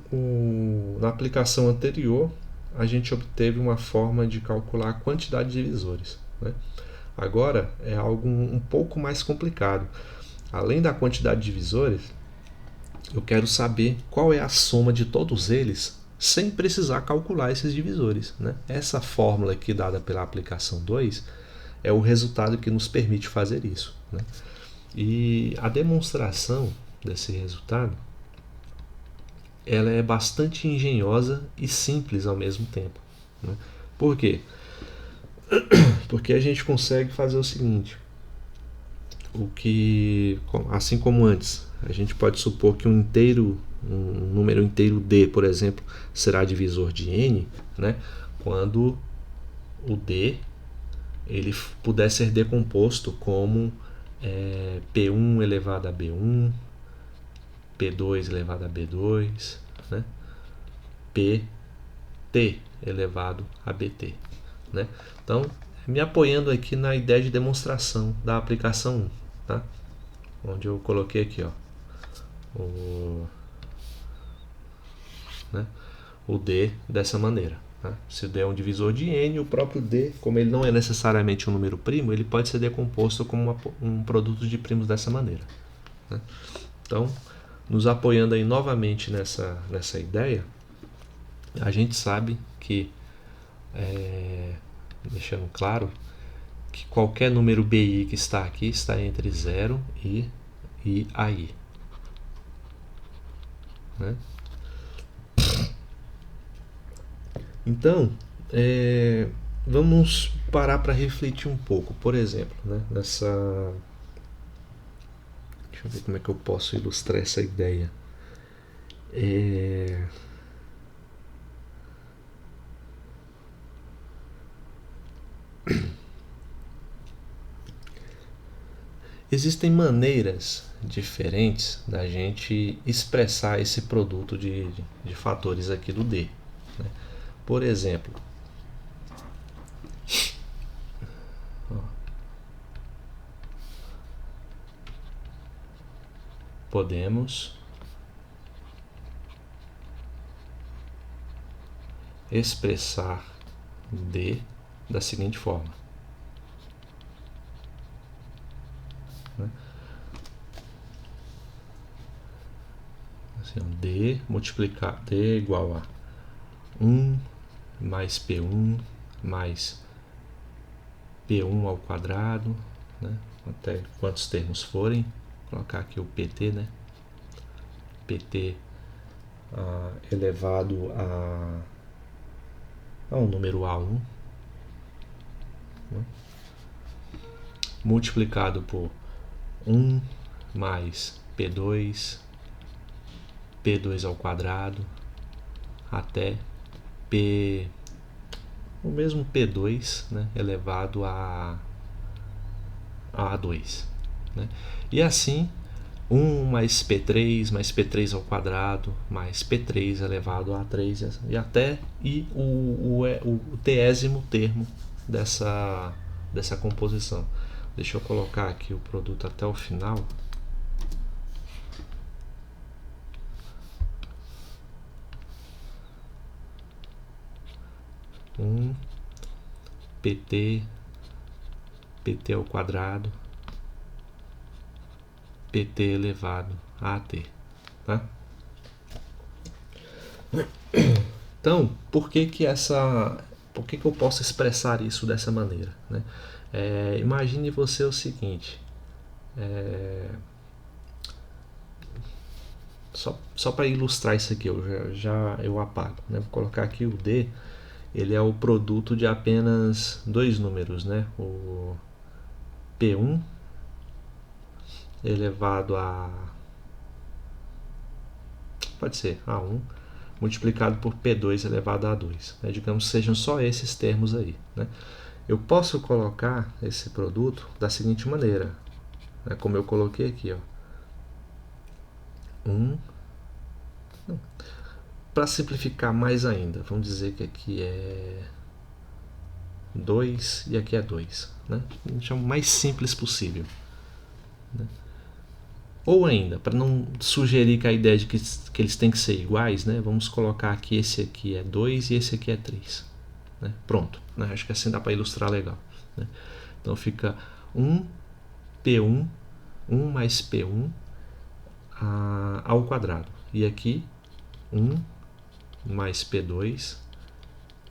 na aplicação anterior, a gente obteve uma forma de calcular a quantidade de divisores. Né? Agora é algo um pouco mais complicado. Além da quantidade de divisores, eu quero saber qual é a soma de todos eles sem precisar calcular esses divisores. Né? Essa fórmula aqui dada pela aplicação 2 é o resultado que nos permite fazer isso. Né? E a demonstração desse resultado ela é bastante engenhosa e simples ao mesmo tempo. Né? Por quê? Porque a gente consegue fazer o seguinte: assim como antes, a gente pode supor que um número inteiro d, por exemplo, será divisor de n, né? Quando o d ele puder ser decomposto como P1 elevado a B1, P2 elevado a B2, né? PT elevado a BT. Né? Então, me apoiando aqui na ideia de demonstração da aplicação 1, tá? Onde eu coloquei aqui, ó, o D dessa maneira. Tá? Se o D é um divisor de n, o próprio D, como ele não é necessariamente um número primo, ele pode ser decomposto como um produto de primos dessa maneira. Né? Então, nos apoiando aí novamente nessa ideia, a gente sabe que, deixando claro, que qualquer número BI que está aqui está entre 0 e AI. Né? Então, vamos parar para refletir um pouco. Por exemplo, né, deixa eu ver como é que eu posso ilustrar essa ideia. Existem maneiras diferentes da gente expressar esse produto de fatores aqui do D. Né? Por exemplo, podemos expressar D da seguinte forma. Né? Assim, D multiplicar D igual a 1 mais P1 mais P1 ao quadrado, né? Até quantos termos forem. Vou colocar aqui o PT, né? PT elevado a um número A1, né? Multiplicado por 1 mais P2 ao quadrado até P o mesmo P2, né, elevado a 2. Né? E assim, 1 mais P3 mais P3 ao quadrado mais P3 elevado a 3 e até o tésimo termo dessa composição. Deixa eu colocar aqui o produto até o final. PT ao quadrado PT elevado a AT. Tá? Então, por que eu posso expressar isso dessa maneira? Né? Imagine você o seguinte, só para ilustrar isso aqui, eu apago. Né? Vou colocar aqui o D, ele é o produto de apenas dois números, né? O P1 elevado a... pode ser A1 multiplicado por P2 elevado a 2. Né? Digamos que sejam só esses termos aí. Né? Eu posso colocar esse produto da seguinte maneira, né? Como eu coloquei aqui. Para simplificar mais ainda, vamos dizer que aqui é 2 e aqui é 2. Né? Deixa o mais simples possível. Né? Ou ainda, para não sugerir que a ideia de que eles têm que ser iguais, né, vamos colocar aqui esse aqui é 2 e esse aqui é 3. Né? Pronto, né? Acho que assim dá para ilustrar legal. Né? Então fica 1 P1, 1 mais P1 ao quadrado. E aqui 1 mais P2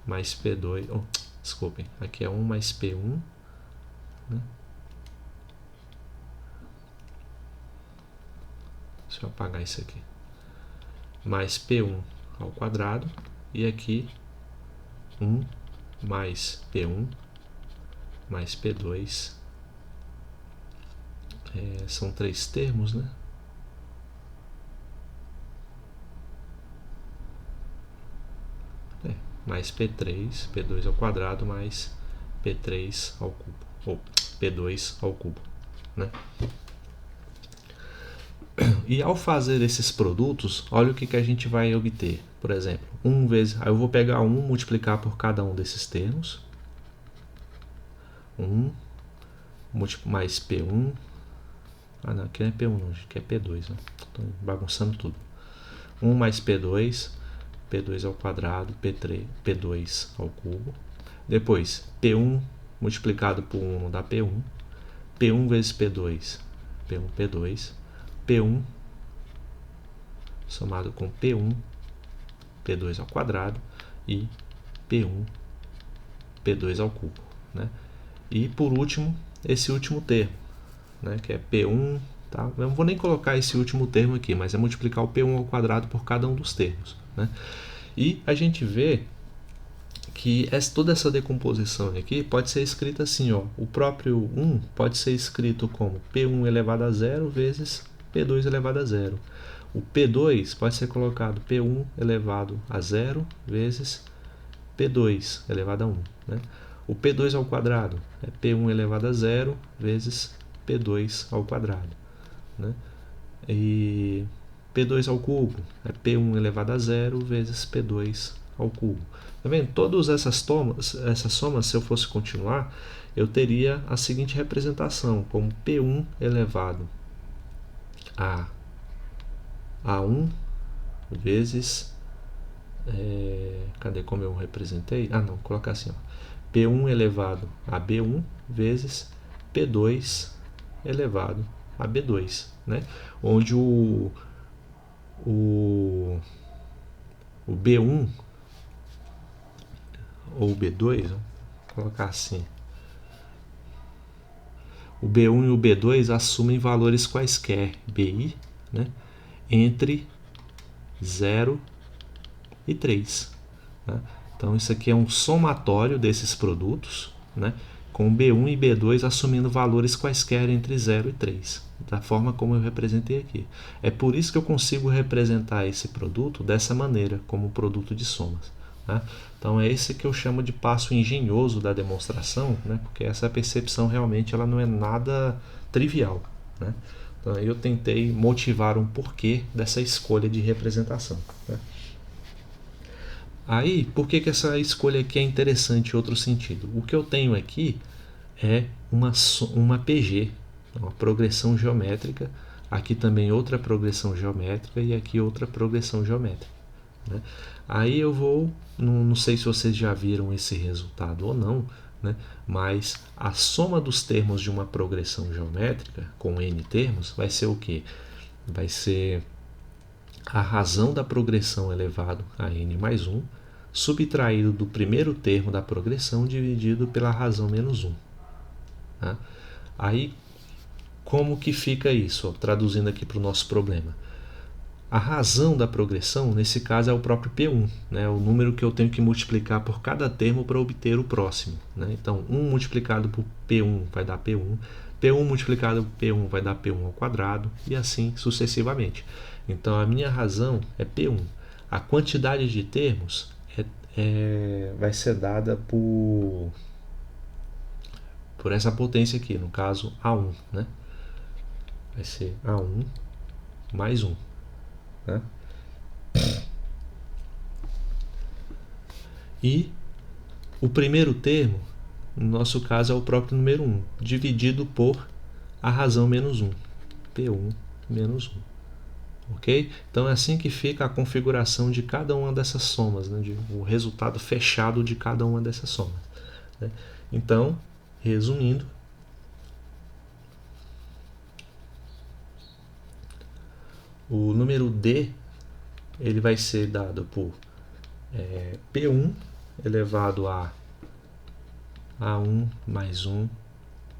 mais P2... desculpem, aqui é 1 mais P1... né? Deixa eu apagar isso aqui. Mais P1 ao quadrado. E aqui 1 mais P1 mais P2. São três termos, né? Mais P3, P2 ao quadrado mais P3 ao cubo. Ou P2 ao cubo. Né? E ao fazer esses produtos, olha o que a gente vai obter. Por exemplo, 1 vezes... Aí eu vou pegar 1 e multiplicar por cada um desses termos. 1 mais P1. Ah, não, aqui não é P1 não, aqui é P2. Né? Estou bagunçando tudo. 1 mais P2, P2 ao quadrado, P2 ao cubo. Depois, P1 multiplicado por 1 não dá P1. P1 vezes P2, P1, P2. P1 somado com P1, P2 ao quadrado e P1, P2 ao cubo. Né? E por último, esse último termo, né? Que é P1. Tá? Eu não vou nem colocar esse último termo aqui, mas é multiplicar o P1 ao quadrado por cada um dos termos. Né? E a gente vê que toda essa decomposição aqui pode ser escrita assim. O próprio 1 pode ser escrito como P1 elevado a 0 vezes P2 elevado a 0. O P2 pode ser colocado P1 elevado a 0 vezes P2 elevado a 1. Né? O P2 ao quadrado é P1 elevado a 0 vezes P2 ao quadrado. Né? E P2 ao cubo é P1 elevado a 0 vezes P2 ao cubo. Tá vendo? Todas essas somas, se eu fosse continuar, eu teria a seguinte representação, como P1 elevado a 1 vezes... cadê como eu representei? Ah, não, vou colocar assim. P1 elevado a B1 vezes P2 elevado a B2. Né? Onde o B1 ou o B2, vou colocar assim. O B1 e o B2 assumem valores quaisquer, BI, né? Entre 0 e 3. Né? Então isso aqui é um somatório desses produtos, né? Com B1 e B2 assumindo valores quaisquer entre 0 e 3, da forma como eu representei aqui. É por isso que eu consigo representar esse produto dessa maneira, como produto de somas. Tá? Então é esse que eu chamo de passo engenhoso da demonstração, né? Porque essa percepção realmente ela não é nada trivial, né? Então eu tentei motivar um porquê dessa escolha de representação, né? Aí, por que essa escolha aqui é interessante em outro sentido? O que eu tenho aqui é uma PG, uma progressão geométrica, aqui também outra progressão geométrica e aqui outra progressão geométrica, né? Aí eu vou, não sei se vocês já viram esse resultado ou não, né? Mas a soma dos termos de uma progressão geométrica com n termos vai ser o quê? Vai ser a razão da progressão elevado a n mais 1, subtraído do primeiro termo da progressão dividido pela razão menos 1. Tá? Aí, como que fica isso? Traduzindo aqui para o nosso problema. A razão da progressão, nesse caso, é o próprio P1, né? O número que eu tenho que multiplicar por cada termo para obter o próximo, né? Então, 1 multiplicado por P1 vai dar P1, P1 multiplicado por P1 vai dar P1 ao quadrado, e assim sucessivamente. Então, a minha razão é P1. A quantidade de termos vai ser dada por essa potência aqui, no caso A1, né? Vai ser A1 mais 1. Né? E o primeiro termo, no nosso caso, é o próprio número 1, dividido por a razão menos 1, P1 menos 1. Ok? Então é assim que fica a configuração de cada uma dessas somas, né? O resultado fechado de cada uma dessas somas. Né? Então, resumindo, o número D ele vai ser dado por P1 elevado a A1 mais 1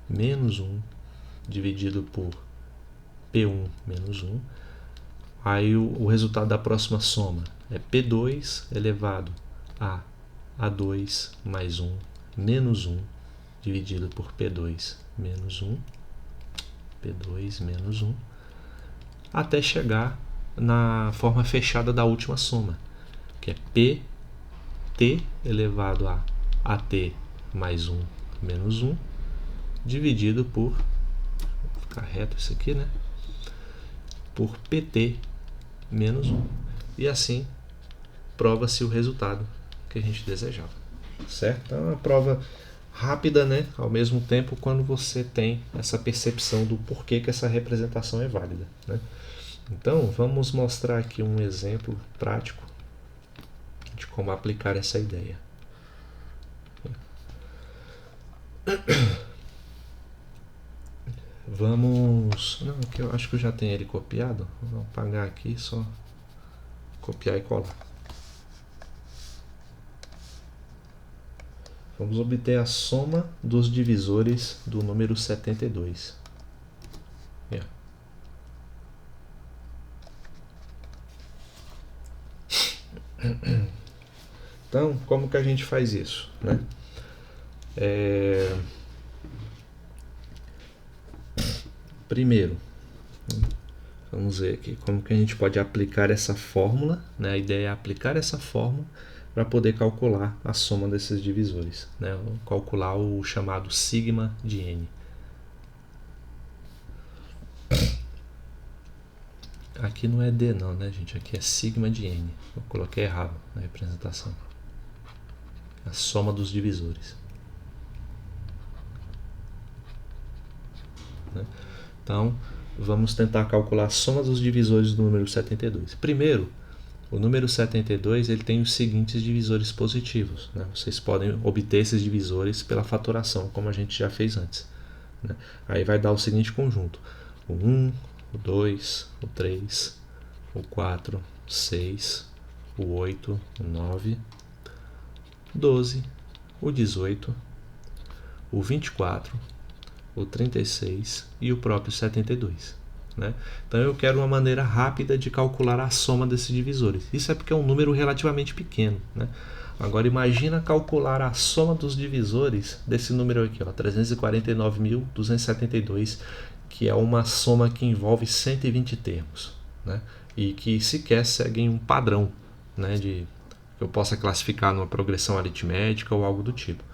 menos 1 dividido por P1 menos 1. Aí o resultado da próxima soma é P2 elevado a A2 mais 1 menos 1 dividido por P2 menos 1. P2 menos 1. Até chegar na forma fechada da última soma, que é PT elevado a AT mais 1 menos 1 dividido por, vou ficar reto isso aqui, né? Por PT menos 1. E assim prova-se o resultado que a gente desejava. Certo? Então é uma prova rápida, né? Ao mesmo tempo, quando você tem essa percepção do porquê que essa representação é válida, né? Então, vamos mostrar aqui um exemplo prático de como aplicar essa ideia. Vamos... Não, aqui eu acho que eu já tenho ele copiado. Vou apagar aqui, só copiar e colar. Vamos obter a soma dos divisores do número 72. Yeah. Então, como que a gente faz isso, né? Primeiro, vamos ver aqui como que a gente pode aplicar essa fórmula, né? A ideia é aplicar essa fórmula para poder calcular a soma desses divisores, né? Calcular o chamado sigma de n. Aqui não é D não, né, gente? Aqui é sigma de n. Eu coloquei errado na representação. A soma dos divisores. Né? Então, vamos tentar calcular a soma dos divisores do número 72. Primeiro, o número 72 ele tem os seguintes divisores positivos. Né? Vocês podem obter esses divisores pela fatoração, como a gente já fez antes. Né? Aí vai dar o seguinte conjunto. O 1, o 2, o 3, o 4, 6, o 8, o 9, 12, o 18, o 24, o 36 e o próprio 72. Né? Então eu quero uma maneira rápida de calcular a soma desses divisores. Isso é porque é um número relativamente pequeno. Né? Agora imagina calcular a soma dos divisores desse número aqui, 349.272, que é uma soma que envolve 120 termos, né? E que sequer seguem um padrão, né, de que eu possa classificar numa progressão aritmética ou algo do tipo.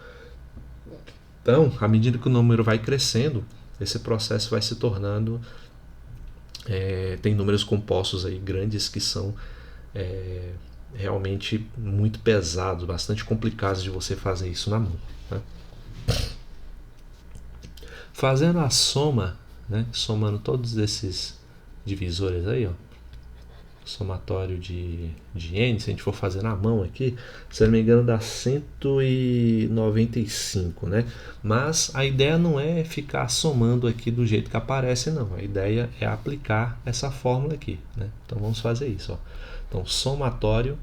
Então, à medida que o número vai crescendo, esse processo vai se tornando... tem números compostos aí grandes que são realmente muito pesados, bastante complicados de você fazer isso na mão, né? Fazendo a soma, né, somando todos esses divisores aí, ó, somatório de n, se a gente for fazer na mão aqui, se não me engano dá 195, né? Mas a ideia não é ficar somando aqui do jeito que aparece, não. A ideia é aplicar essa fórmula aqui, né? Então vamos fazer isso, ó. Então, somatório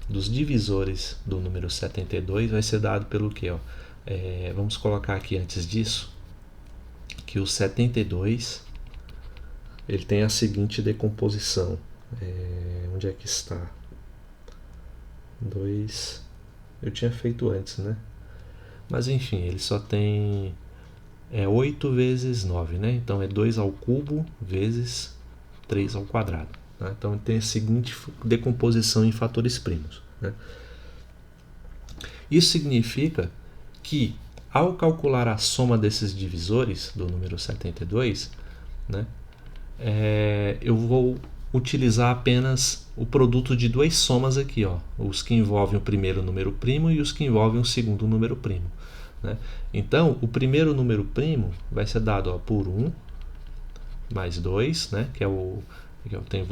dos divisores do número 72 vai ser dado pelo quê, ó? Vamos colocar aqui antes disso que o 72 ele tem a seguinte decomposição. Onde é que está? 2. Eu tinha feito antes, né? Mas enfim, ele só tem 8 vezes 9, né? Então é 2 ao cubo vezes 3 ao quadrado, né? Então tem a seguinte decomposição em fatores primos, né? Isso significa que ao calcular a soma desses divisores do número 72, né, eu vou utilizar apenas o produto de duas somas aqui, ó, os que envolvem o primeiro número primo e os que envolvem o segundo número primo, né? Então, o primeiro número primo vai ser dado, ó, por 1 mais 2, né, que é vou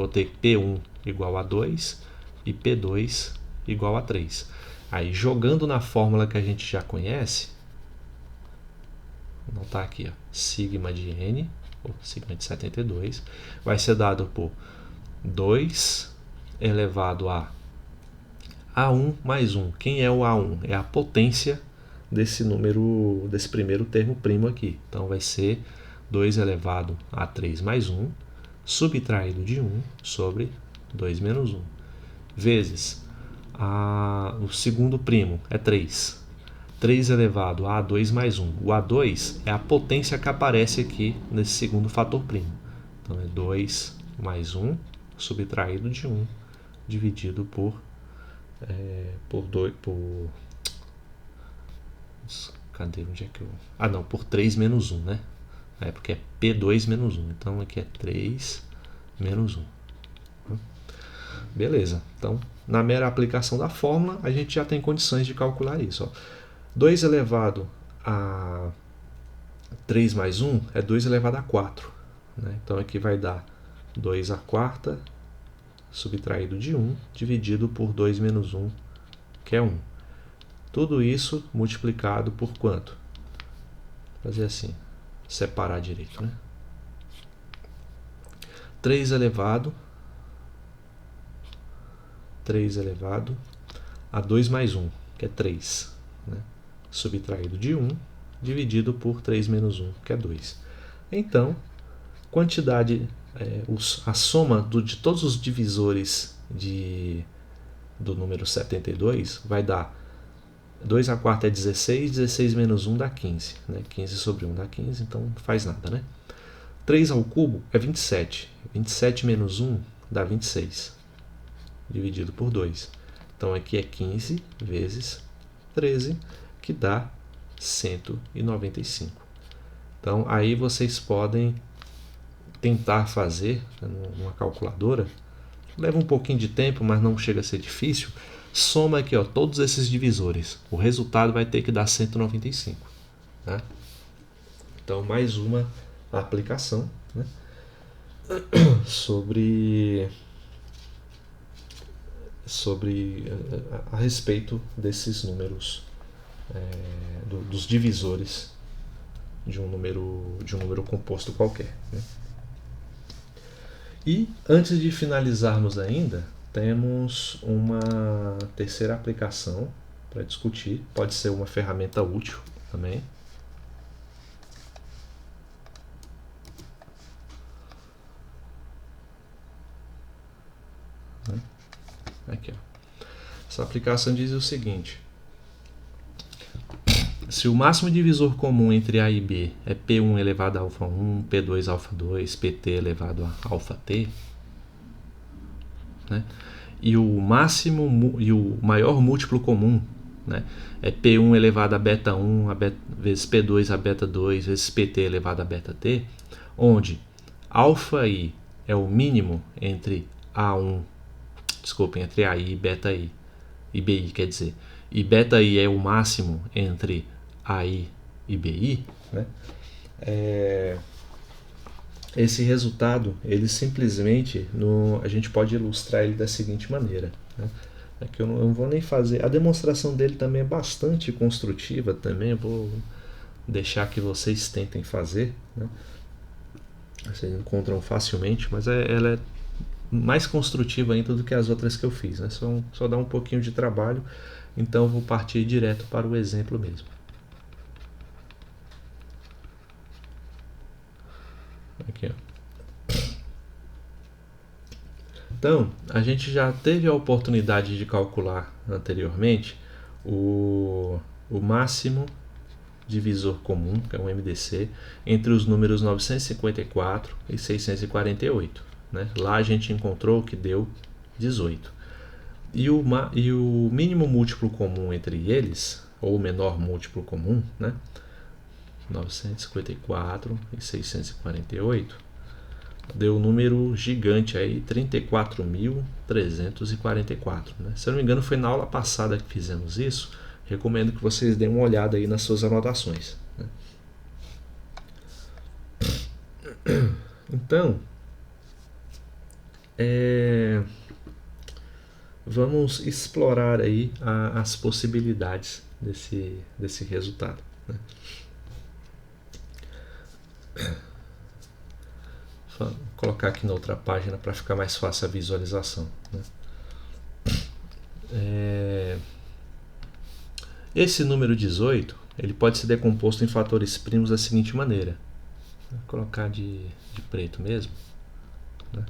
ter P1 igual a 2 e P2 igual a 3. Aí, jogando na fórmula que a gente já conhece, vou anotar aqui, ó, sigma de n, ou sigma de 72, vai ser dado por 2 elevado a A1 mais 1. Quem é o A1? É a potência desse número, desse primeiro termo primo aqui. Então vai ser 2 elevado a 3 mais 1, subtraído de 1 sobre 2 menos 1, vezes o segundo primo é 3. 3 elevado a A2 mais 1. O A2 é a potência que aparece aqui nesse segundo fator primo. Então é 2 mais 1 subtraído de 1 dividido por 2. Cadê? Onde é que eu... por 3 menos 1, né? Porque é P2 menos 1. Então aqui é 3 menos 1. Beleza. Então, na mera aplicação da fórmula, a gente já tem condições de calcular isso, ó. 2 elevado a 3 mais 1 é 2 elevado a 4. Né? Então aqui vai dar 2 a quarta subtraído de 1 dividido por 2 menos 1, que é 1. Tudo isso multiplicado por quanto? Vou fazer assim, separar direito, né? 3 elevado a 2 mais 1, que é 3. Né? Subtraído de 1 dividido por 3 menos 1, que é 2. Então, quantidade, a soma de todos os divisores do número 72 vai dar 2 a quarta é 16, 16 menos 1 dá 15. Né? 15 sobre 1 dá 15, então não faz nada, né? 3 ao cubo é 27. 27 menos 1 dá 26, dividido por 2. Então aqui é 15 vezes 13, que dá 195. Então aí vocês podem tentar fazer, né, numa calculadora. Leva um pouquinho de tempo, mas não chega a ser difícil. Soma aqui, ó, todos esses divisores. O resultado vai ter que dar 195. Né? Então, mais uma aplicação, né, sobre a respeito desses números, dos divisores de um número composto qualquer. Né? E antes de finalizarmos ainda, temos uma terceira aplicação para discutir. Pode ser uma ferramenta útil também. Aqui, ó. Essa aplicação diz o seguinte: se o máximo divisor comum entre A e B é P1 elevado a alfa 1, P2 alfa 2, PT elevado a alfa T, né? E o máximo e o maior múltiplo comum, né, é P1 elevado a beta 1 vezes P2 a beta 2 vezes PT elevado a beta T, onde alfa I é o mínimo entre entre AI e beta I, e BI quer dizer, e beta I é o máximo entre AI e BI, né? Esse resultado, ele simplesmente, a gente pode ilustrar ele da seguinte maneira, né? Aqui eu não vou nem fazer, a demonstração dele também é bastante construtiva também, eu vou deixar que vocês tentem fazer, né? Vocês encontram facilmente, mas ela é mais construtiva ainda do que as outras que eu fiz, né? Só dá um pouquinho de trabalho, então eu vou partir direto para o exemplo mesmo. Aqui, ó. Então, a gente já teve a oportunidade de calcular anteriormente o máximo divisor comum, que é um MDC, entre os números 954 e 648. Né? Lá a gente encontrou que deu 18. E o mínimo múltiplo comum entre eles, ou o menor múltiplo comum, né? 954 e 648, deu um número gigante aí, 34.344. Né? Se eu não me engano, foi na aula passada que fizemos isso. Recomendo que vocês deem uma olhada aí nas suas anotações. Né? Então, vamos explorar aí as possibilidades desse resultado. Né? Vou colocar aqui na outra página para ficar mais fácil a visualização. Né? Esse número 18 ele pode ser decomposto em fatores primos da seguinte maneira. Vou colocar de preto mesmo. Né?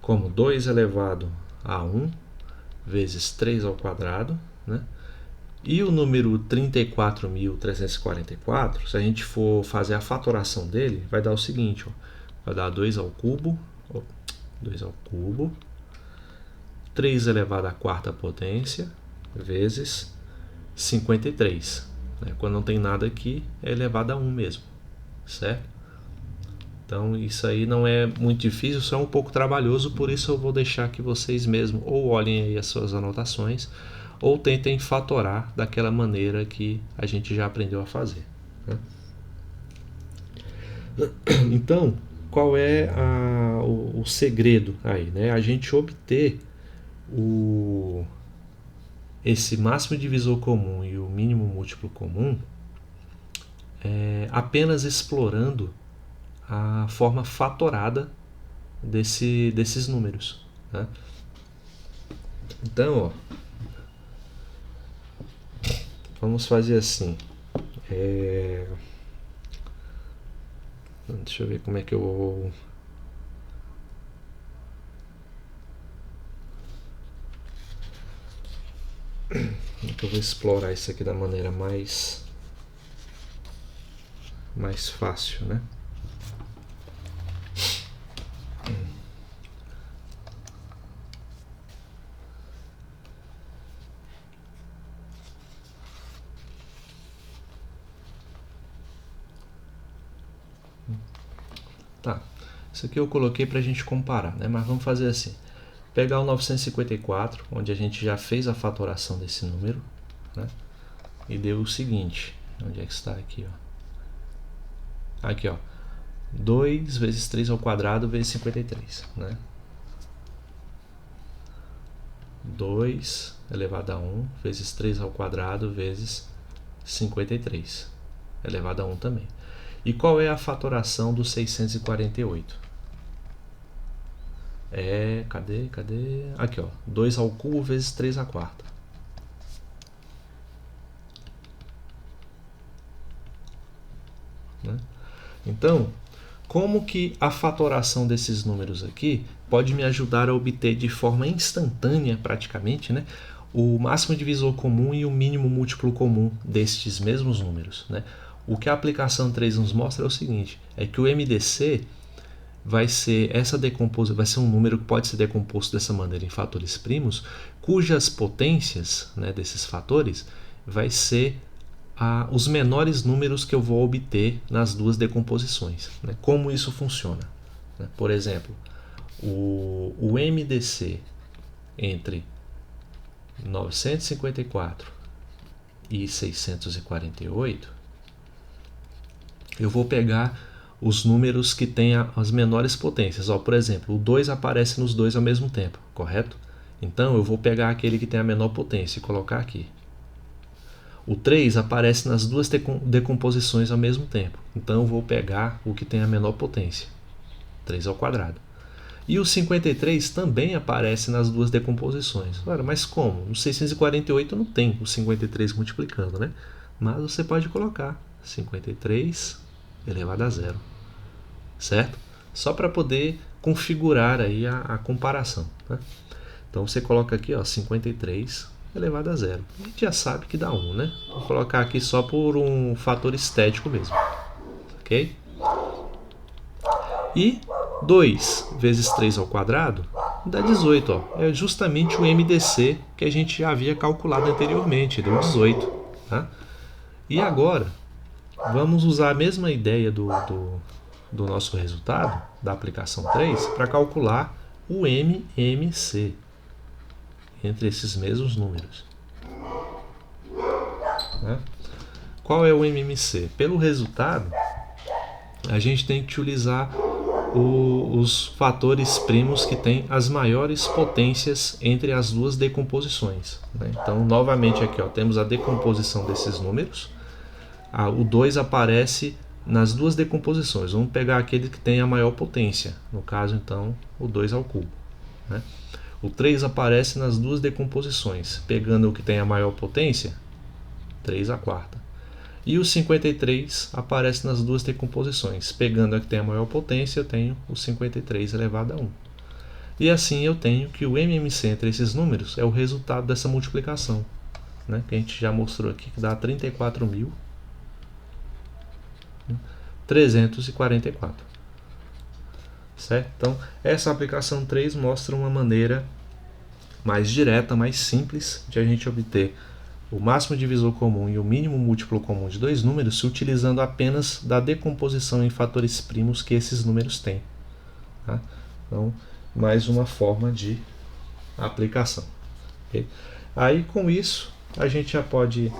Como 2 elevado a 1 vezes 3 ao quadrado. Né? E o número 34.344, se a gente for fazer a fatoração dele, vai dar o seguinte, ó, vai dar 2 ao cubo, 3 elevado à quarta potência, vezes 53. Né? Quando não tem nada aqui, é elevado a 1 mesmo, certo? Então isso aí não é muito difícil, só é um pouco trabalhoso, por isso eu vou deixar que vocês mesmos ou olhem aí as suas anotações, ou tentem fatorar daquela maneira que a gente já aprendeu a fazer. Né? Então, qual é o segredo aí? Né? A gente obter esse máximo divisor comum e o mínimo múltiplo comum apenas explorando a forma fatorada desses números. Né? Então, ó, vamos fazer assim. Deixa eu ver como é que eu vou. Como é que eu vou explorar isso aqui da maneira mais fácil, né? Tá, isso aqui eu coloquei para a gente comparar, né? Mas vamos fazer assim. Pegar o 954, onde a gente já fez a fatoração desse número, né? E deu o seguinte, onde é que está aqui, ó? Aqui, ó, 2 vezes 3 ao quadrado vezes 53, né? 2 elevado a 1 vezes 3 ao quadrado vezes 53, elevado a 1 também. E qual é a fatoração do 648? Cadê? Aqui, ó, 2 ao cubo vezes 3 à quarta. Né? Então, como que a fatoração desses números aqui pode me ajudar a obter de forma instantânea, praticamente, né, o máximo divisor comum e o mínimo múltiplo comum destes mesmos números, né? O que a aplicação 3 nos mostra é o seguinte, é que o MDC vai ser vai ser um número que pode ser decomposto dessa maneira em fatores primos, cujas potências, né, desses fatores vai ser os menores números que eu vou obter nas duas decomposições. Né? Como isso funciona? Né? Por exemplo, o MDC entre 954 e 648, eu vou pegar os números que têm as menores potências. Por exemplo, o 2 aparece nos dois ao mesmo tempo, correto? Então eu vou pegar aquele que tem a menor potência e colocar aqui. O 3 aparece nas duas decomposições ao mesmo tempo. Então eu vou pegar o que tem a menor potência, 3 ao quadrado. E o 53 também aparece nas duas decomposições. Ora, mas como? No 648 não tem o 53 multiplicando, né? Mas você pode colocar 53 elevado a zero, certo? Só para poder configurar aí a comparação, né? Então você coloca aqui, ó, 53 elevado a zero. A gente já sabe que dá 1, né? Vou colocar aqui só por um fator estético mesmo, ok? E 2 vezes 3 ao quadrado dá 18. Ó. É justamente o MDC que a gente já havia calculado anteriormente, deu 18. Tá? E agora, vamos usar a mesma ideia do nosso resultado, da aplicação 3, para calcular o MMC entre esses mesmos números. Tá? Qual é o MMC? Pelo resultado, a gente tem que utilizar os fatores primos que têm as maiores potências entre as duas decomposições. Né? Então, novamente aqui, ó, temos a decomposição desses números. O 2 aparece nas duas decomposições. Vamos pegar aquele que tem a maior potência. No caso, então, o 2 ao cubo. Né? O 3 aparece nas duas decomposições. Pegando o que tem a maior potência, 3 à quarta. E o 53 aparece nas duas decomposições. Pegando a que tem a maior potência, eu tenho o 53 elevado a 1. E assim eu tenho que o MMC entre esses números é o resultado dessa multiplicação, né, que a gente já mostrou aqui, que dá 34.344. Certo? Então, essa aplicação 3 mostra uma maneira mais direta, mais simples de a gente obter o máximo divisor comum e o mínimo múltiplo comum de dois números, se utilizando apenas da decomposição em fatores primos que esses números têm. Tá? Então, mais uma forma de aplicação. Okay? Aí, com isso, a gente já pode